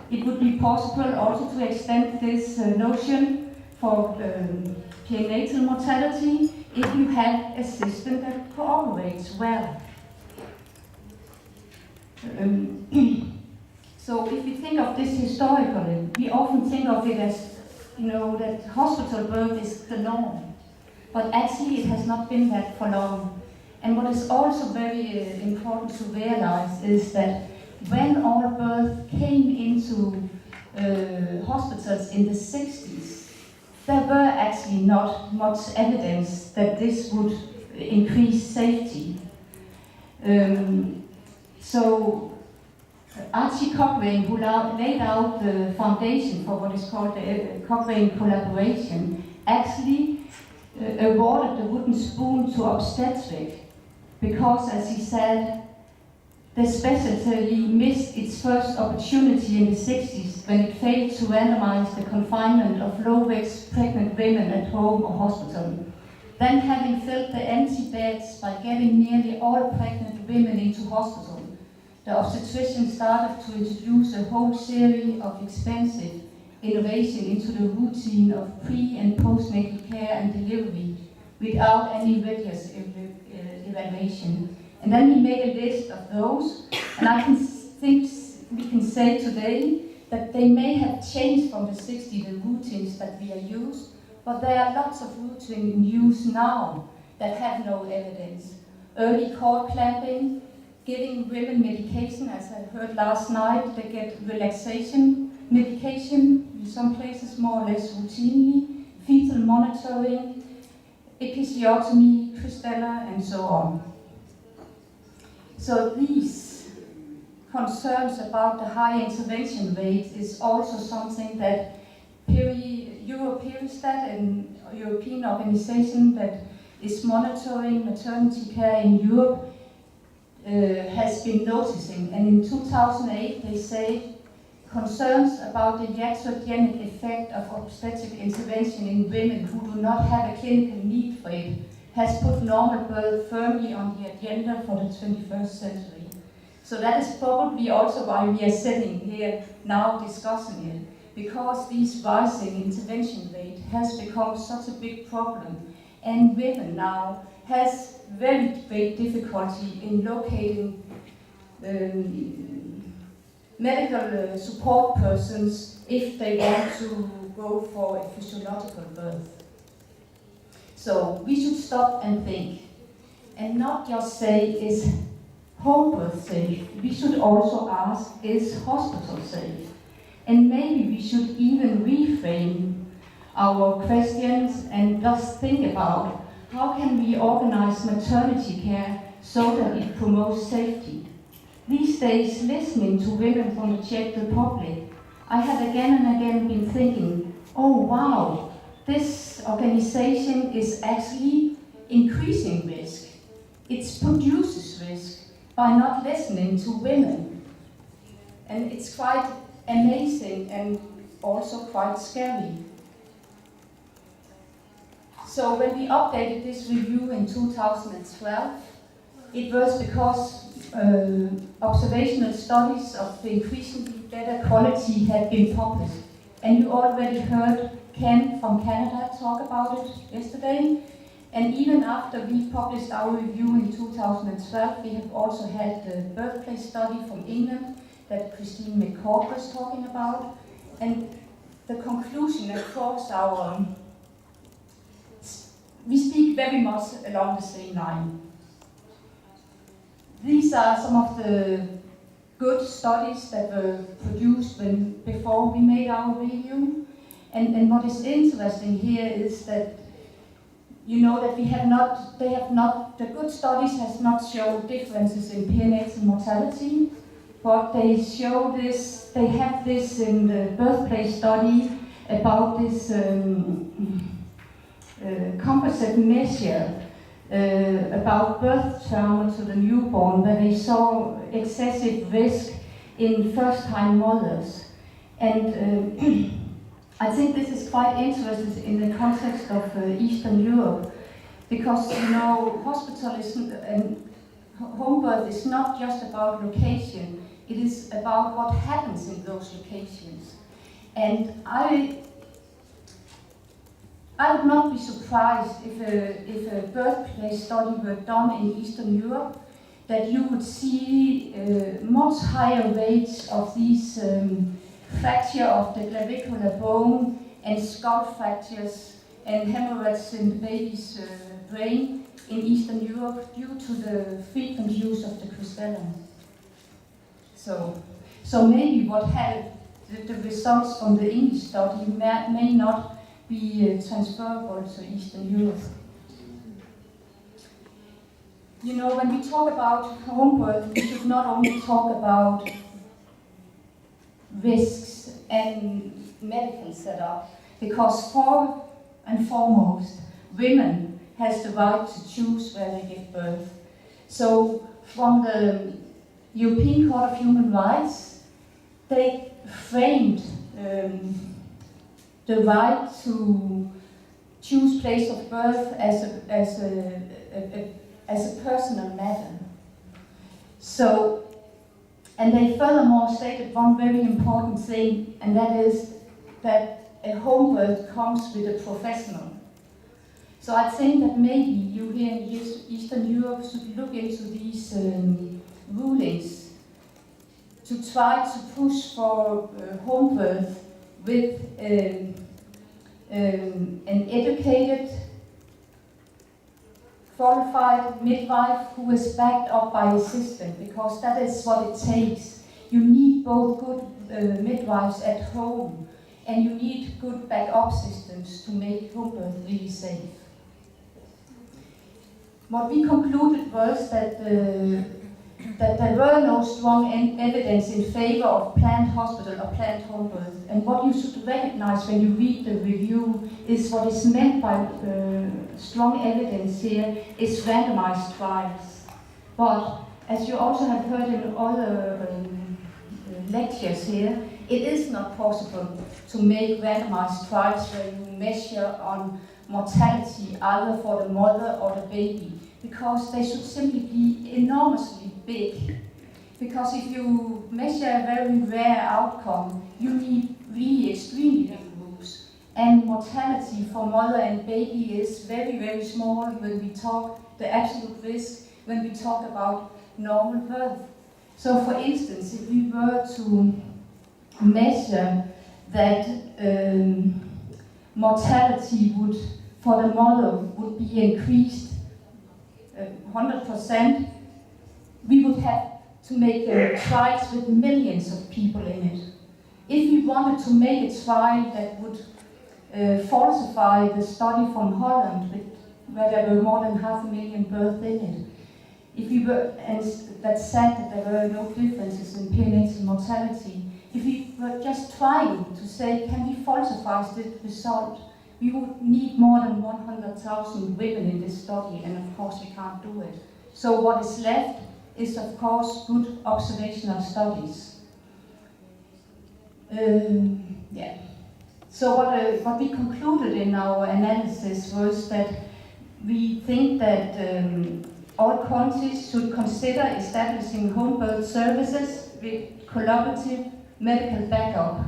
it would be possible also to extend this notion for perinatal mortality if you have a system that cooperates well. So if we think of this historically, we often think of it as, that hospital birth is the norm. But actually it has not been that for long. And what is also very important to realize is that when all birth came into hospitals in the 60s, there were actually not much evidence that this would increase safety. So Archie Cochrane, who laid out the foundation for what is called the Cochrane collaboration, actually awarded the wooden spoon to obstetric because, as he said, the specialty missed its first opportunity in the 60s when it failed to randomize the confinement of low-risk pregnant women at home or hospital. Then, having filled the empty beds by getting nearly all pregnant women into hospital, the obstetrician started to introduce a whole series of expensive innovation into the routine of pre- and postnatal care and delivery without any rigorous evaluation. And then he made a list of those, and I think we can say today that they may have changed from the 60s, the routines that we are used, but there are lots of routines in use now that have no evidence. Early cord clamping, giving women medication, as I heard last night, they get relaxation medication, in some places more or less routinely, fetal monitoring, episiotomy, Christella, and so on. So these concerns about the high intervention rate is also something that Europeristat, an European organization that is monitoring maternity care in Europe, has been noticing. And in 2008 they say concerns about the iatrogenic effect of obstetric intervention in women who do not have a clinical need for it has put normal birth firmly on the agenda for the 21st century. So that is probably also why we are sitting here now discussing it, because this rising intervention rate has become such a big problem. and women now has very great difficulty in locating medical support persons if they want to go for a physiological birth. So we should stop and think, and not just say, is home birth safe? We should also ask, is hospital safe? And maybe we should even reframe our questions and just think about how can we organize maternity care so that it promotes safety. These days, listening to women from the Czech Republic, I have again and again been thinking, oh wow, this organization is actually increasing risk. It produces risk by not listening to women. And it's quite amazing and also quite scary. So when we updated this review in 2012, it was because observational studies of the increasingly better quality had been published. And you already heard Ken from Canada talk about it yesterday. And even after we published our review in 2012, we have also had the birthplace study from England that Christine McCord was talking about. And the conclusion across our, we speak very much along the same line. These are some of the good studies that were produced before we made our review. And what is interesting here is that you know that the good studies has not shown differences in perinatal mortality, but they show this, they have this in the birthplace study about this composite measure about birth trauma to the newborn, where they saw excessive risk in first-time mothers. And I think this is quite interesting in the context of Eastern Europe, because you know, hospitalism and home birth is not just about location, it is about what happens in those locations. And I would not be surprised if a birthplace study were done in Eastern Europe, that you would see much higher rates of these fracture of the clavicular bone and skull fractures and hemorrhages in the baby's brain in Eastern Europe due to the frequent use of the crystallum. So maybe what had the results from the English study may not be transferable to Eastern Europe. You know, when we talk about home birth, we should not only talk about risks and medical setup, because first and foremost, women has the right to choose where they give birth. So from the European Court of Human Rights, they framed the right to choose place of birth as a personal matter. So, and they furthermore stated one very important thing, and that is that a home birth comes with a professional. So I think that maybe you here in Eastern Europe should look into these rulings to try to push for home birth with an educated, qualified midwife who is backed up by a system, because that is what it takes. You need both good midwives at home, and you need good backup systems to make home birth really safe. What we concluded was that there were no strong evidence in favor of planned hospital or planned home birth. And what you should recognize when you read the review is what is meant by strong evidence here is randomized trials. But as you also have heard in other lectures here, it is not possible to make randomized trials where you measure on mortality either for the mother or the baby, because they should simply be enormously big. Because if you measure a very rare outcome, you need really extremely big groups. and mortality for mother and baby is very, very small when we talk the absolute risk, when we talk about normal birth. So for instance, if we were to measure that mortality for the mother would be increased 100%, we would have to make trials with millions of people in it. If we wanted to make a trial that would falsify the study from Holland, where there were more than 500,000 births in it, if we were, and that said that there were no differences in perinatal mortality, if we were just trying to say, can we falsify this result, we would need more than 100,000 women in this study, and of course we can't do it. So what is left is of course good observational studies. So what we concluded in our analysis was that we think that all countries should consider establishing home birth services with collaborative medical backup,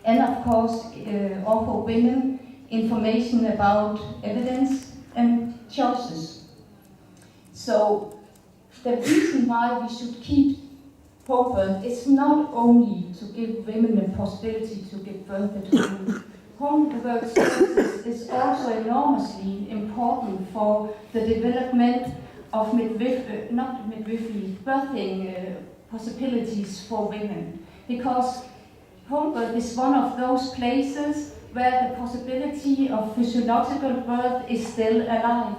and of course offer women information about evidence and choices. So the reason why we should keep home birth is not only to give women the possibility to give birth at home. Home birth services is also enormously important for the development of birthing possibilities for women, because home birth is one of those places where the possibility of physiological birth is still alive.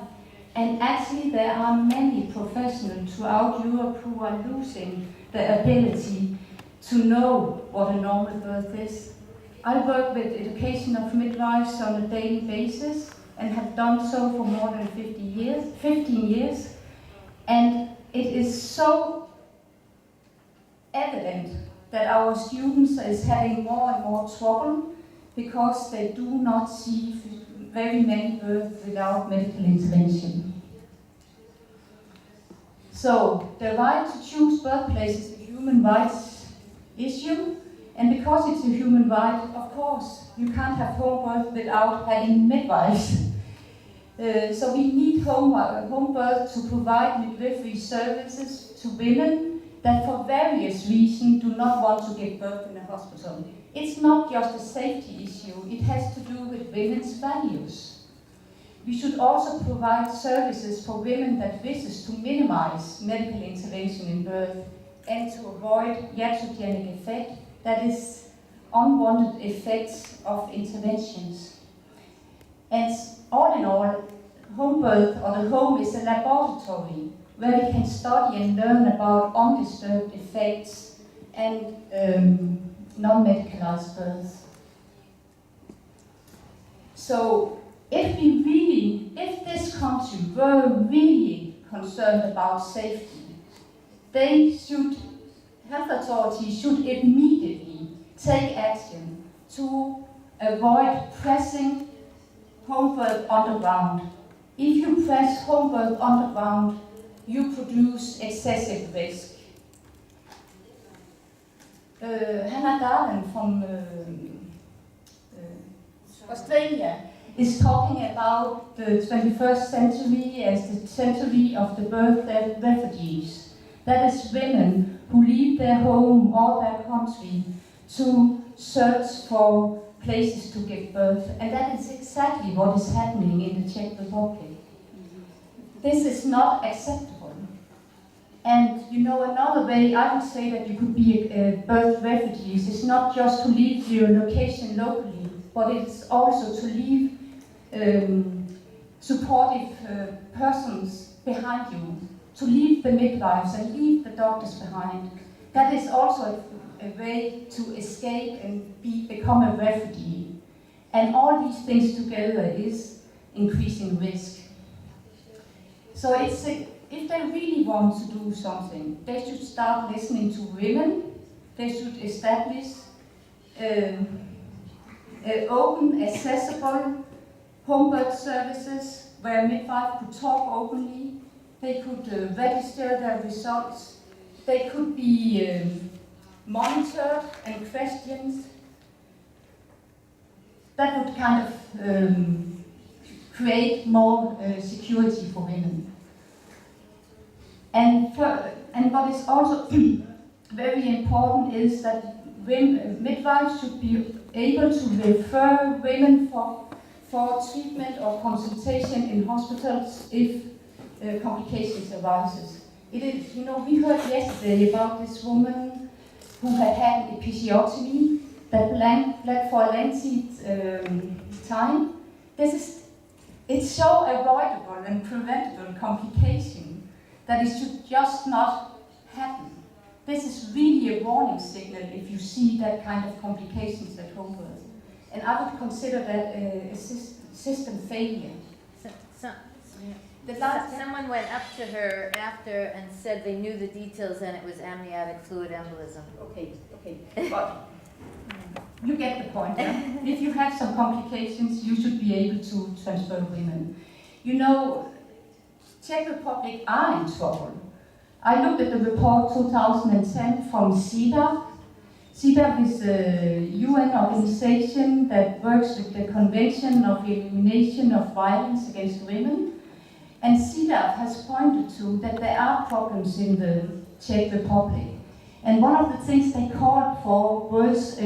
And actually there are many professionals throughout Europe who are losing the ability to know what a normal birth is. I work with education of midwives on a daily basis and have done so for more than 15 years. And it is so evident that our students is having more and more trouble because they do not see very many births without medical intervention. So the right to choose birthplace is a human rights issue, and because it's a human right, of course, you can't have home birth without having midwives. So we need home birth to provide midwifery services to women that for various reasons do not want to give birth in a hospital. It's not just a safety issue, it has to do with women's values. We should also provide services for women that wishes to minimize medical intervention in birth and to avoid iatrogenic effect, that is, unwanted effects of interventions. And all in all, home birth or the home is a laboratory where we can study and learn about undisturbed effects and non-medicalized birth. So if this country were really concerned about safety, health authorities should immediately take action to avoid pressing home birth underground. If you press home birth underground, you produce excessive risk. Hannah Darling from Australia is talking about the 21st century as the century of the birth refugees. That is women who leave their home or their country to search for places to give birth. And that is exactly what is happening in the Czech Republic. This is not acceptable. And another way I would say that you could be birth refugees is not just to leave your location locally, but it's also to leave supportive persons behind you, to leave the midwives and leave the doctors behind. That is also a way to escape and become a refugee. And all these things together is increasing risk. So if they really want to do something, they should start listening to women. They should establish open, accessible home birth services where midwives could talk openly. They could register their results. They could be monitored and questioned. that would kind of create more security for women. And what is also very important is that midwives should be able to refer women for treatment or consultation in hospitals if complications arises. It is, you know, we heard yesterday about this woman who had had an episiotomy that bled for a lengthy time. It's so avoidable and preventable complication that it should just not happen. This is really a warning signal if you see that kind of complications at home birth. And I would consider that a system failure. Someone went up to her after and said they knew the details and it was amniotic fluid embolism. Okay, but you get the point. Yeah? If you have some complications, you should be able to transfer women. You know, Czech Republic are in trouble. I looked at the report 2010 from CEDAW. CEDAW is a UN organization that works with the Convention of Elimination of Violence Against Women. And CEDAW has pointed to that there are problems in the Czech Republic. And one of the things they called for was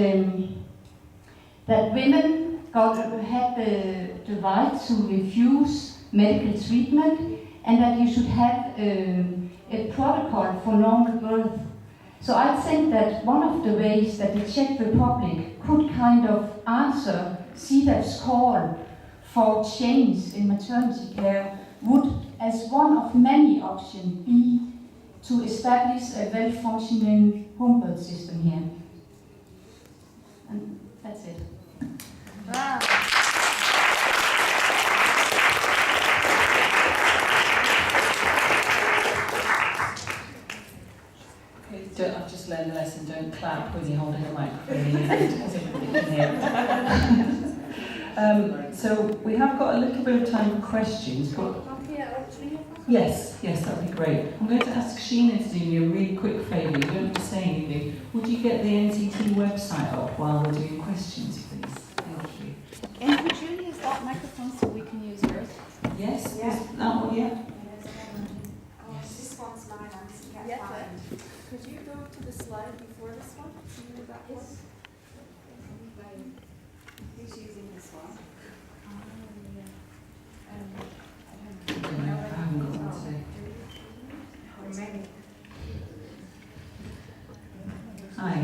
that women had the right to refuse medical treatment and that you should have a protocol for normal birth. So I think that one of the ways that the Czech Republic could kind of answer CEDAW's call for change in maternity care would, as one of many options, be to establish a well-functioning home birth system here. And that's it. Wow. I've just learned the lesson, don't clap when you're holding a microphone in your hand, because everybody can hear. So we have got a little bit of time for questions. But yes, that would be great. I'm going to ask Sheena to do me a really quick favour. You don't have to say anything. Would you get the NCT website up while we're doing questions, please? Thank you. And could you use that microphone so we can use yours? Yes? Yeah. Is that one, yeah? This one's mine, I'm just Yes, fine. Could you go to the slide before this one? See where that was? Who's using this one? I haven't got one today. Hi.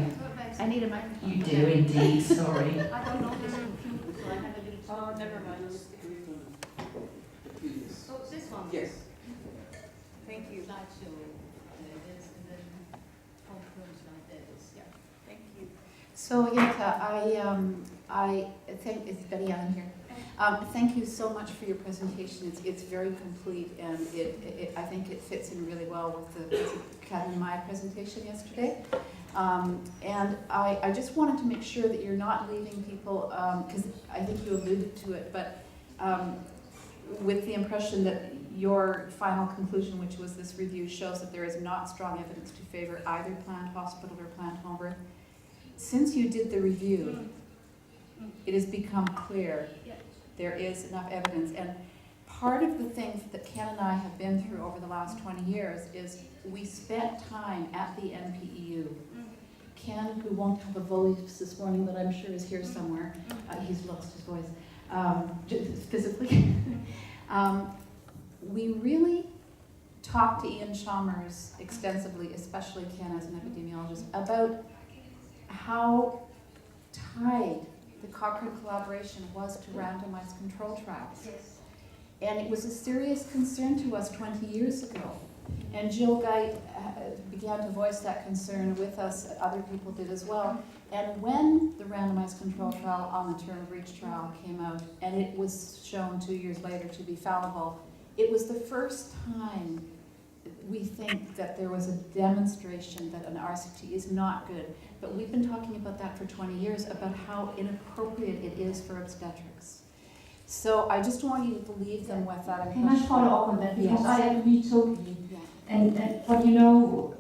I need a microphone. You do indeed, sorry. I don't know this computer, so I have a little. Oh, never mind. So this one? Yes. Thank you. Thank you. So Jette, I think it's Betty Allen here. Thank you so much for your presentation. It's very complete, and I think it fits in really well with the Kat and my presentation yesterday. And I just wanted to make sure that you're not leaving people, because I think you alluded to it, but with the impression that your final conclusion, which was this review, shows that there is not strong evidence to favor either planned hospital or planned home birth. Since you did the review, it has become clear there is enough evidence. And part of the things that Ken and I have been through over the last 20 years is we spent time at the NPEU. Ken, who won't have a voice this morning, but I'm sure is here somewhere, he's lost his voice, physically. We really talked to Ian Chalmers extensively, especially Ken as an epidemiologist, about how tied the Cochrane collaboration was to randomized control trials. Yes. And it was a serious concern to us 20 years ago. And Jill Geit began to voice that concern with us, other people did as well. And when the randomized control trial on the term of breach trial came out, and it was shown 2 years later to be fallible, it was the first time we think that there was a demonstration that an RCT is not good. But we've been talking about that for 20 years, about how inappropriate it is for obstetrics. So I just want you to leave them with that. Can I follow up on that? Because Yes. I agree totally. Yeah. But you know,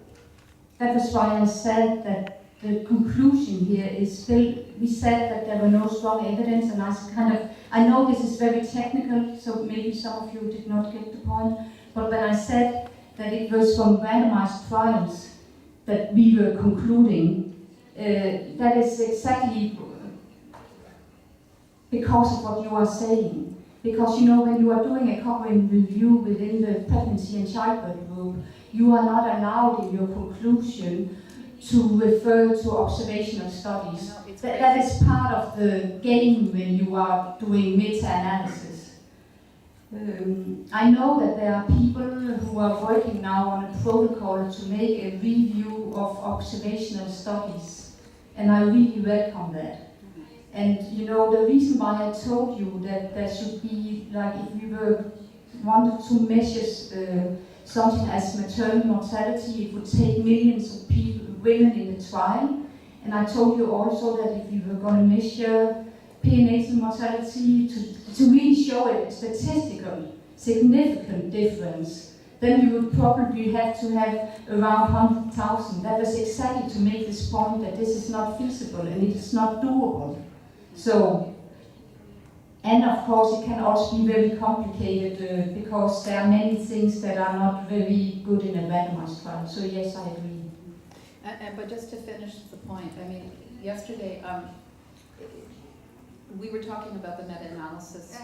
that is why I said that the conclusion here is still, we said that there were no strong evidence, and I know this is very technical, so maybe some of you did not get the point, but when I said that it was from randomized trials that we were concluding, that is exactly because of what you are saying. Because when you are doing a covering review within the pregnancy and childbirth group, you are not allowed in your conclusion to refer to observational studies. That is part of the game when you are doing meta-analysis. I know that there are people who are working now on a protocol to make a review of observational studies, and I really welcome that. And the reason why I told you that there should be, like, if we wanted to measure something as maternal mortality, it would take millions of women in the trial. And I told you also that if we were going to measure perinatal mortality to really show a statistical significant difference, then we would probably have to have around 100,000. That was exactly to make this point that this is not feasible and it is not doable. So, and of course it can also be very complicated because there are many things that are not very good in a randomized trial. So yes, I agree. But just to finish the point, I mean, yesterday we were talking about the meta-analysis.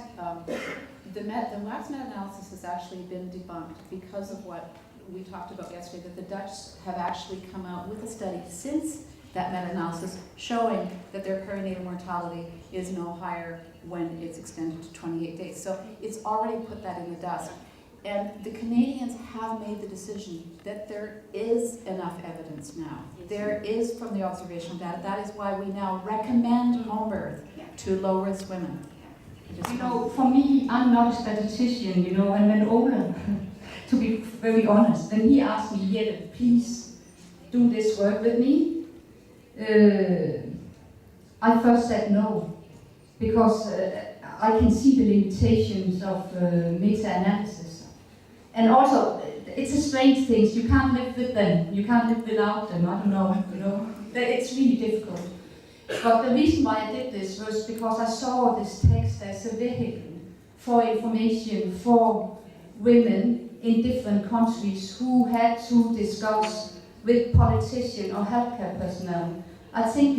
The last meta-analysis has actually been debunked because of what we talked about yesterday, that the Dutch have actually come out with a study since that meta-analysis showing that their perinatal mortality is no higher when it's extended to 28 days. So it's already put that in the dust. And the Canadians have made the decision that there is enough evidence now. There is from the observational data. That is why we now recommend Homebirth to low-risk women. For me, I'm not a statistician, and when Ola, to be very honest, when he asked me, Jette, please do this work with me, I first said no, because I can see the limitations of meta-analysis. And also, it's a strange thing, you can't live with them, you can't live without them, I don't know, it's really difficult. But the reason why I did this was because I saw this text as a vehicle for information for women in different countries who had to discuss with politicians or healthcare personnel. I think,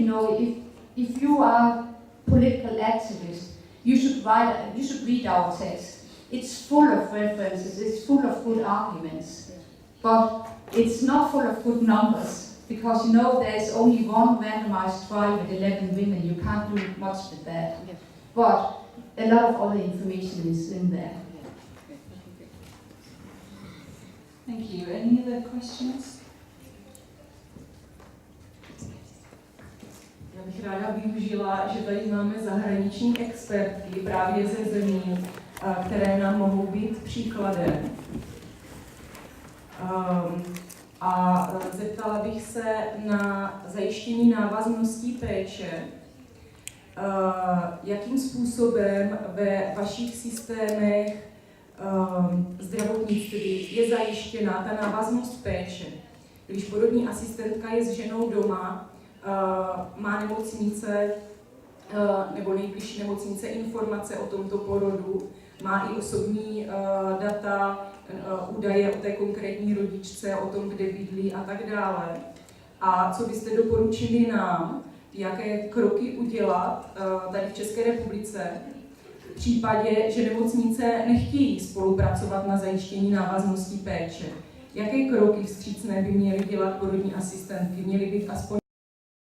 if you are political activist, you should read our text. It's full of references, it's full of good arguments, but it's not full of good numbers. Because there's only one randomized trial with 11 women, you can't do much with that. Yeah. But a lot of other information is in there. Thank you. Any other questions? Já bych ráda využila, že tady máme zahraniční expertky právě ze zemí, které nám mohou být příkladem. A zeptala bych se na zajištění návazností péče. Jakým způsobem ve vašich systémech zdravotnictví je zajištěná ta návaznost péče? Když porodní asistentka je s ženou doma, má nemocnice nebo nejbližší nemocnice informace o tomto porodu, má i osobní data, údaje o té konkrétní rodičce, o tom, kde bydlí a tak dále. A co byste doporučili nám, jaké kroky udělat tady v České republice v případě, že nemocnice nechtějí spolupracovat na zajištění návazností péče? Jaké kroky vstřícné by měly dělat porodní asistentky? Měly být aspoň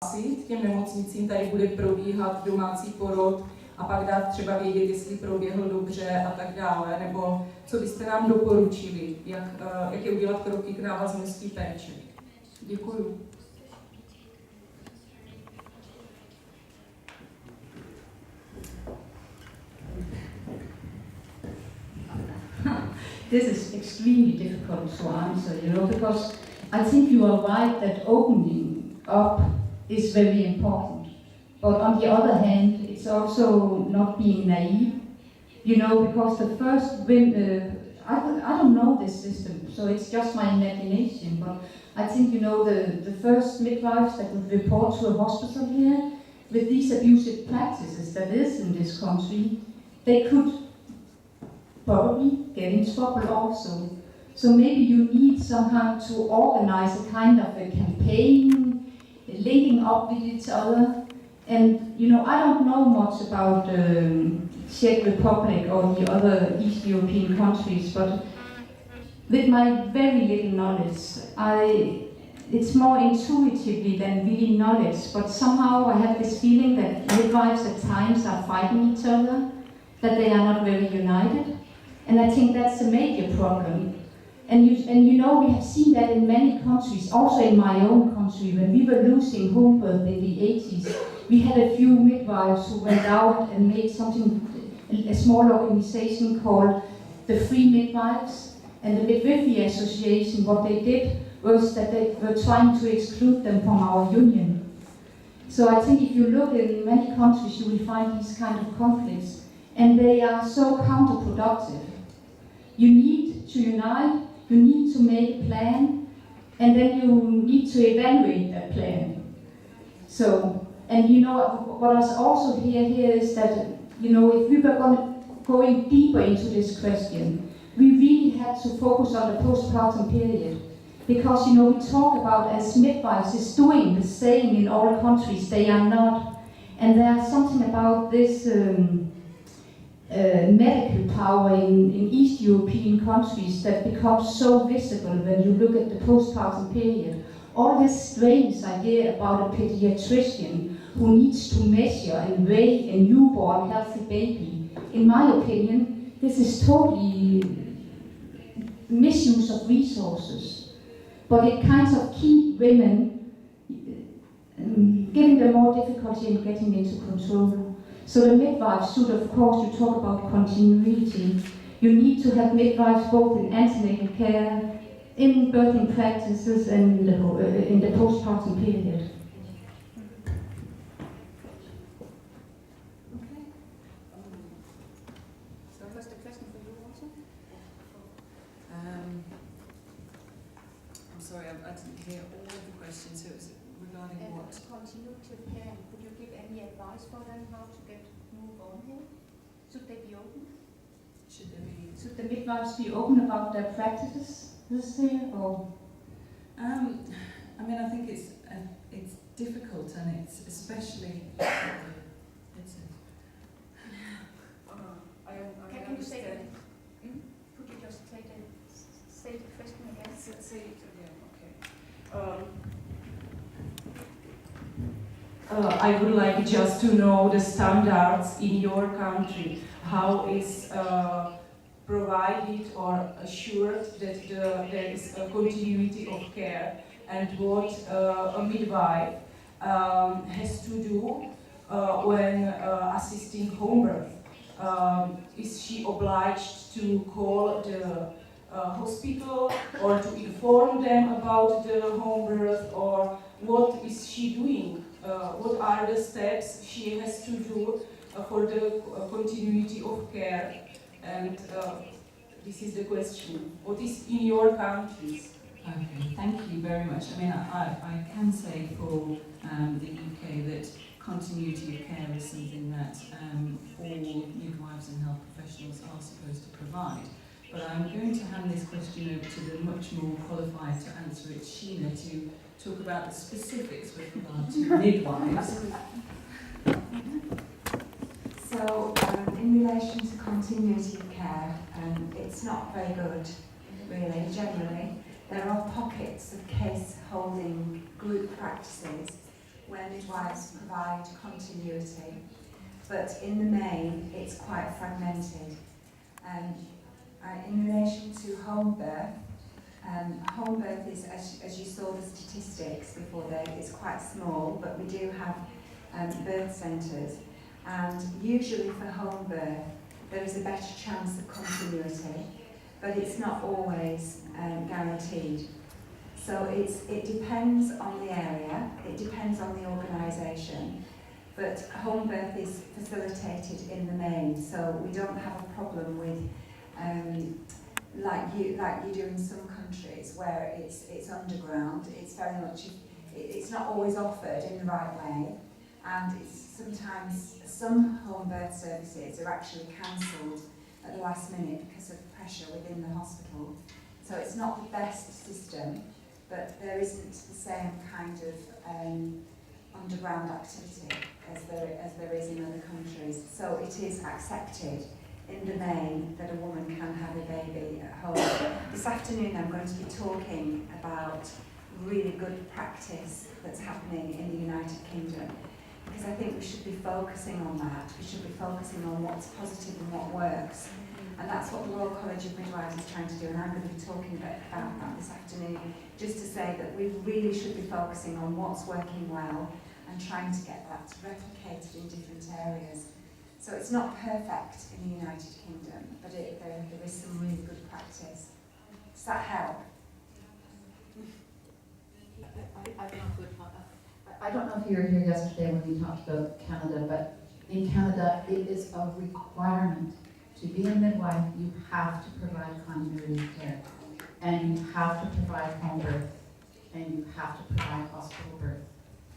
hlásit těm nemocnicím, tady bude probíhat domácí porod, a pak dát třeba vědět, jestli proběhl dobře a tak dále, nebo co byste nám doporučili, jak je udělat kroky k návaznosti péče. Děkuju. This is extremely difficult to answer, because I think you are right that opening up is very important. But on the other hand, it's also not being naive, because the first I don't know this system, so it's just my imagination, but I think, you know, the first midwives that would report to a hospital here with these abusive practices that is in this country, they could probably get in trouble also. So maybe you need somehow to organize a kind of a campaign, linking up with each other. And, you know, I don't know much about Czech Republic or the other East European countries, but with my very little knowledge, it's more intuitively than really knowledge, but somehow I have this feeling that midwives at times are fighting each other, that they are not very united, and I think that's a major problem. And you know, we have seen that in many countries, also in my own country, when we were losing Homebirth in the 80s, we had a few midwives who went out and made something, a small organization called the Free Midwives, and the Midwifery Association, what they did was that they were trying to exclude them from our union. So I think if you look in many countries, you will find these kind of conflicts, and they are so counterproductive. You need to unite, you need to make a plan, and then you need to evaluate that plan. So, and you know, what I also hear here is that, you know, if we were going deeper into this question, we really had to focus on the postpartum period. Because, you know, we talk about as midwives is doing the same in all countries, they are not. And there's something about this medical power in East European countries that becomes so visible when you look at the postpartum period. All this strange idea about a pediatrician who needs to measure and weigh a newborn healthy baby. In my opinion, this is totally misuse of resources. But it kind of keeps women, giving them more difficulty in getting into control. So the midwives should, of course, you talk about continuity. You need to have midwives both in antenatal care, in birthing practices, and in the postpartum period. Okay. So was the question for you also? I'm sorry, I didn't hear all of the questions. So it was regarding what? Continuity of care. Could you give any advice for them how to move on here? Should they be open? Should the midwives be open about their practices this year, or? I mean, I think it's difficult, and it's especially. Can you say that? Could you just say the question again? Say it again. Okay. I would like just to know the standards in your country. How is provided or assured that there is a continuity of care, and what a midwife has to do when assisting home birth? Is she obliged to call the hospital or to inform them about the home birth, or what is she doing? What are the steps she has to do for the continuity of care? And this is the question. What is in your countries? Okay, thank you very much. I mean, I can say for the UK that continuity of care is something that all midwives and health professionals are supposed to provide. But I'm going to hand this question over to the much more qualified to answer it, Sheena, to talk about the specifics with regard to midwives. So, in relation to continuity of care, it's not very good, really, generally. There are pockets of case-holding group practices where midwives provide continuity, but in the main, it's quite fragmented. In relation to home birth, home birth is, as you saw the statistics before there, is quite small, but we do have birth centres. And usually for home birth, there is a better chance of continuity, but it's not always guaranteed. So it depends on the area, it depends on the organisation, but home birth is facilitated in the main, so we don't have a problem with like you do in some countries where it's underground. It's very much, it's not always offered in the right way, and it's sometimes some home birth services are actually cancelled at the last minute because of pressure within the hospital. So it's not the best system, but there isn't the same kind of underground activity as there is in other countries. So it is accepted in the main that a woman can have a baby at home. This afternoon I'm going to be talking about really good practice that's happening in the United Kingdom, because I think we should be focusing on that. We should be focusing on what's positive and what works. And that's what the Royal College of Midwives is trying to do, and I'm going to be talking about that this afternoon, just to say that we really should be focusing on what's working well and trying to get that replicated in different areas. So it's not perfect in the United Kingdom, but there is some really good practice. Does that help? I don't know if you were here yesterday when we talked about Canada, but in Canada it is a requirement. To be a midwife, you have to provide continuity of care, and you have to provide home birth, and you have to provide hospital birth.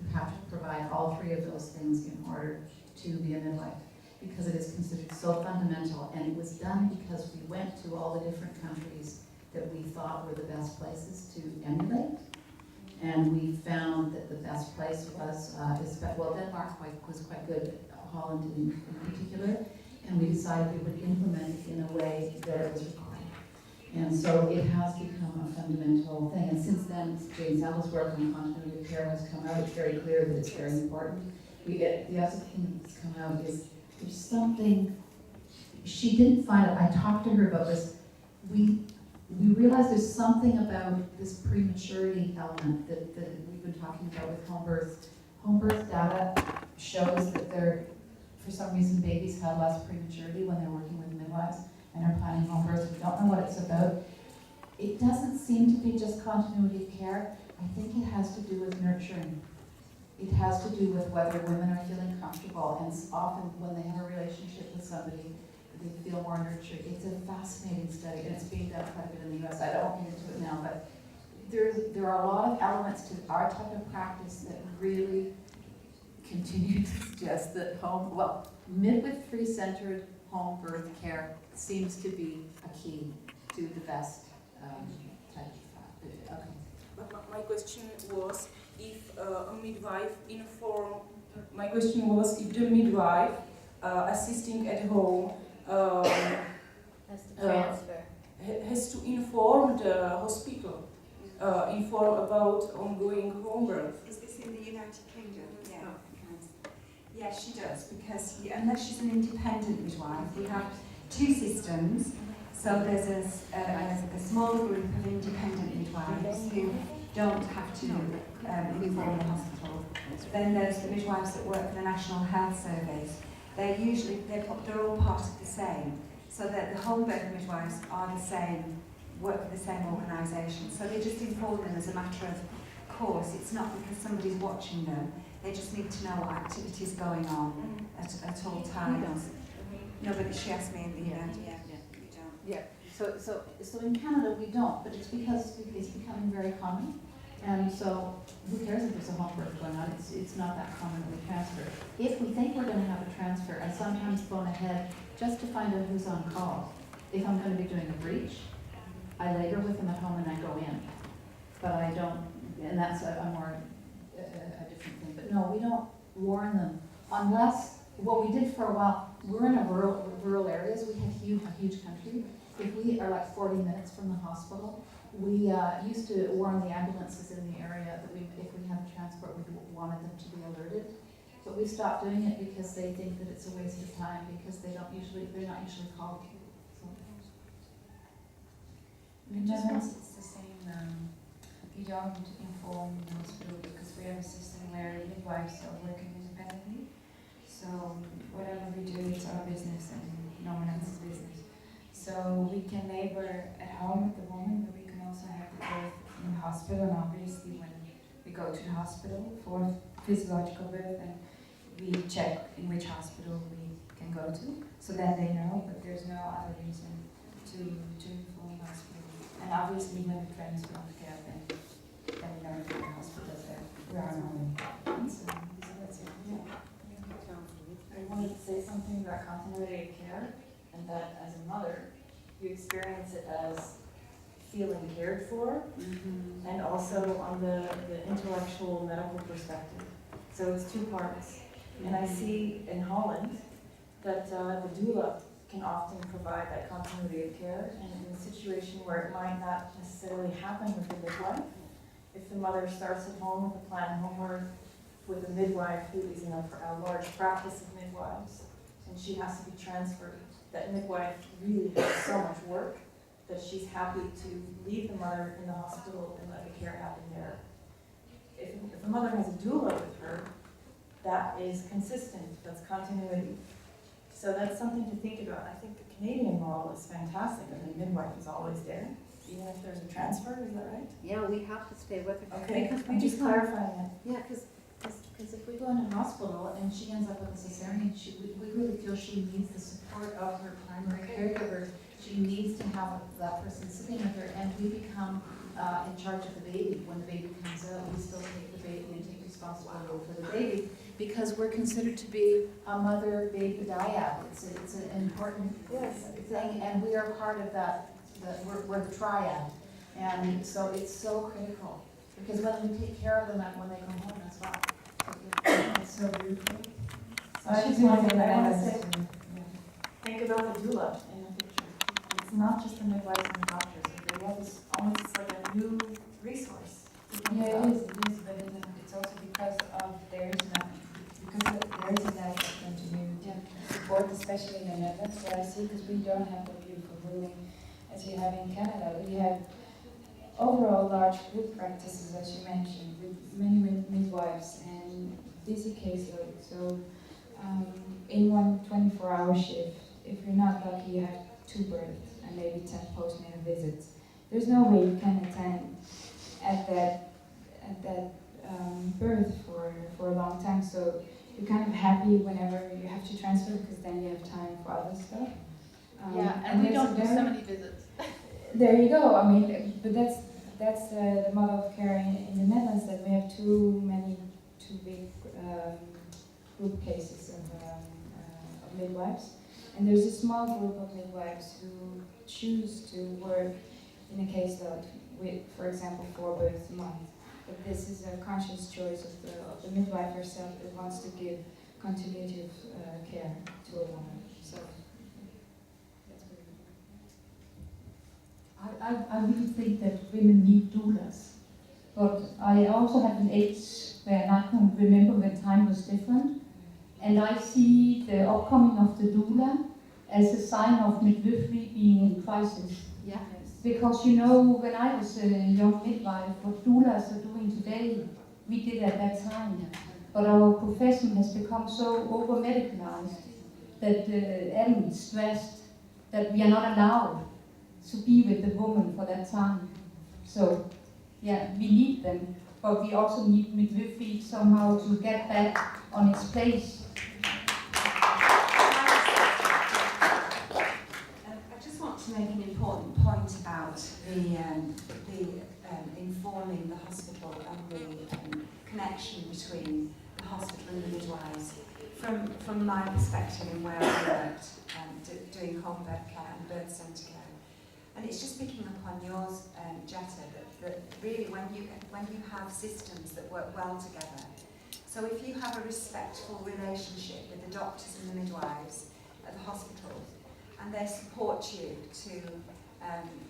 You have to provide all three of those things in order to be a midwife, because it is considered so fundamental. And it was done because we went to all the different countries that we thought were the best places to emulate, and we found that the best place was, Denmark was quite good, Holland in particular. And we decided we would implement it in a way that it was required. And so it has become a fundamental thing. And since then, Jane Saddle's work on continuity of care has come out. It's very clear that it's very important. The other thing that's come out is there's something, she didn't find it, I talked to her about this. We realized there's something about this prematurity element that we've been talking about with home birth. Home birth data shows that for some reason, babies have less prematurity when they're working with midwives and are planning home births. We don't know what it's about. It doesn't seem to be just continuity of care. I think it has to do with nurturing. It has to do with whether women are feeling comfortable, and often when they have a relationship with somebody, they feel more nurtured. It's a fascinating study, and it's being done quite a bit in the US. I don't get into it now, but there are a lot of elements to our type of practice that really continue to suggest that midwifery-centered home birth care seems to be a key to the best type of practice. Okay. But my question was if a midwife my question was if the midwife assisting at home Has to transfer. Has to inform the hospital, inform about ongoing home birth. Is this in the United Kingdom? Yeah. Yes, she does, because unless she's an independent midwife, we have two systems. So there's a small group of independent midwives who don't have to inform the hospital. Then there's the midwives that work for the National Health Service. They're all part of the same. So that the home birth midwives are the same, work for the same organisation. So they just inform them as a matter of course. It's not because somebody's watching them. They just need to know what activity is going on at all times. No, but she asked me in the end. Yeah, we don't. Yeah. So in Canada we don't, but it's because it's becoming very common. And so who cares if there's a home birth going on? It's not that common that we transfer. If we think we're going to have a transfer, I sometimes phone ahead just to find out who's on call. If I'm going to be doing a breach, I labor with them at home and I go in. But I don't, and that's a different thing. But no, we don't warn them unless, what we did for a while, we're in a rural areas, we have a huge country. If we are like 40 minutes from the hospital, we used to warn the ambulances in the area that if we have a transport, we wanted them to be alerted. But we stopped doing it because they think that it's a waste of time because they're not usually called. So. In the Netherlands, it's the same. We don't inform the hospital because we have a system where midwives are working independently. So whatever we do, it's our business and no one else's business. So we can labor at home with the woman, but we can also have the birth in the hospital. And obviously, when we go to the hospital for physiological birth, and we check in which hospital we can go to. So then they know, but there's no other reason to inform us. And obviously when we transfer of care, then we learn from the hospital that we are not. So that's it. Yeah. I wanted to say something about continuity of care, and that as a mother, you experience it as feeling cared for, and also on the intellectual medical perspective. So it's two parts. And I see in Holland that the doula can often provide that continuity of care, and in a situation where it might not necessarily happen with the midwife, if the mother starts at home with a planned homework with a midwife who is in a large practice of midwives, and she has to be transferred, that midwife really has so much work that she's happy to leave the mother in the hospital and let the care happen there. If the mother has a doula with her, that is consistent, that's continuity. So that's something to think about. I think the Canadian model is fantastic, and the midwife is always there, even if there's a transfer, is that right? Yeah, we have to stay with her. Okay, Because I'm just clarifying that. Yeah, because if we go in a hospital and she ends up with a cesarean, we really feel she needs the support of her primary caregiver. She needs to have that person sitting with her, and we become in charge of the baby. When the baby comes out, we still take the baby and take responsibility for the baby, because we're considered to be a mother-baby dyad. It's an important thing, and we are part of that. We're the triad, and so it's so critical, because when we take care of them and when they come home as well. It's so beautiful. So I just want to say, think about the doula in the picture. It's not just the midwives and the doctors. They have this almost like a new resource. Yeah, it is, but it's also because there is an aspect of continuity support, especially in the Netherlands, where I see, because we don't have the beautiful ruling as you have in Canada. We have overall large group practices, as you mentioned, with many midwives and busy caseload. So in one 24-hour shift, if you're not lucky, you have 2 births and maybe 10 postnatal visits. There's no way you can attend at that birth for a long time. So you're kind of happy whenever you have to transfer, because then you have time for other stuff. And we don't do so many visits. There you go. I mean, but that's the model of care in the Netherlands, that we have too big group cases of midwives, and there's a small group of midwives who choose to work in a caseload with, for example, 4 births a month. But this is a conscious choice of the midwife herself that wants to give continuity of care to a woman. So that's very I really think that women need doulas. But I also have an age where I can remember when time was different. And I see the upcoming of the doula as a sign of midwifery being in crisis. Yeah. Because, you know, when I was a young midwife, what doulas are doing today, we did at that time. But our profession has become so over-medicalized that everyone is stressed, that we are not allowed to be with the woman for that time. So, yeah, we need them, but we also need midwifery somehow to get back on its place. To make an important point about the informing the hospital and the connection between the hospital and the midwives. From my perspective and where I worked, doing home-birth care and birth centre care, and it's just picking up on yours, Jette, that really when you have systems that work well together. So if you have a respectful relationship with the doctors and the midwives at the hospitals, and they support you to,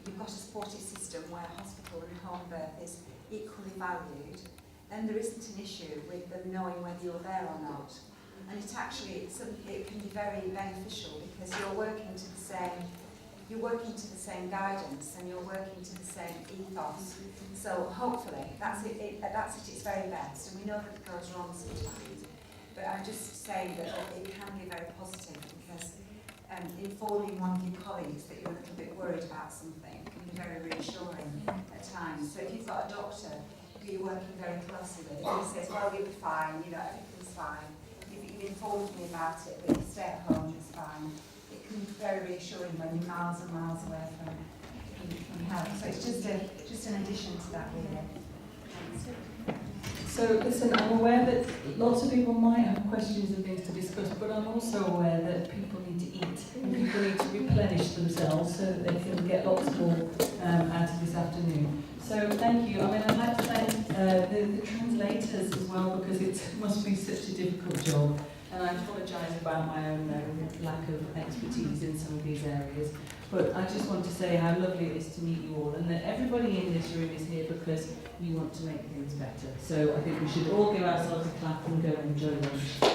you've got a supportive system where hospital and home birth is equally valued, then there isn't an issue with them knowing whether you're there or not. And it can be very beneficial, because you're working to the same guidance, and you're working to the same ethos. So hopefully that's it at its very best, and we know that it goes wrong sometimes. But I'm just saying that it can be very positive, because informing one of your colleagues that you're a little bit worried about something can be very reassuring at times. So if you've got a doctor who you're working very closely with, and he says, well, you'll be fine, you know, everything's fine. You've informed me about it, but you stay at home, it's fine. It can very reassuring when you're miles and miles away from help. So it's just an addition to that, really. So listen, I'm aware that lots of people might have questions and things to discuss, but I'm also aware that people need to eat and people need to replenish themselves so that they can get lots more out of this afternoon. So thank you. I mean, I'd like to thank the translators as well, because it must be such a difficult job. And I apologise about my own lack of expertise in some of these areas. But I just want to say how lovely it is to meet you all, and that everybody in this room is here because we want to make things better. So I think we should all give ourselves a clap and go and enjoy lunch.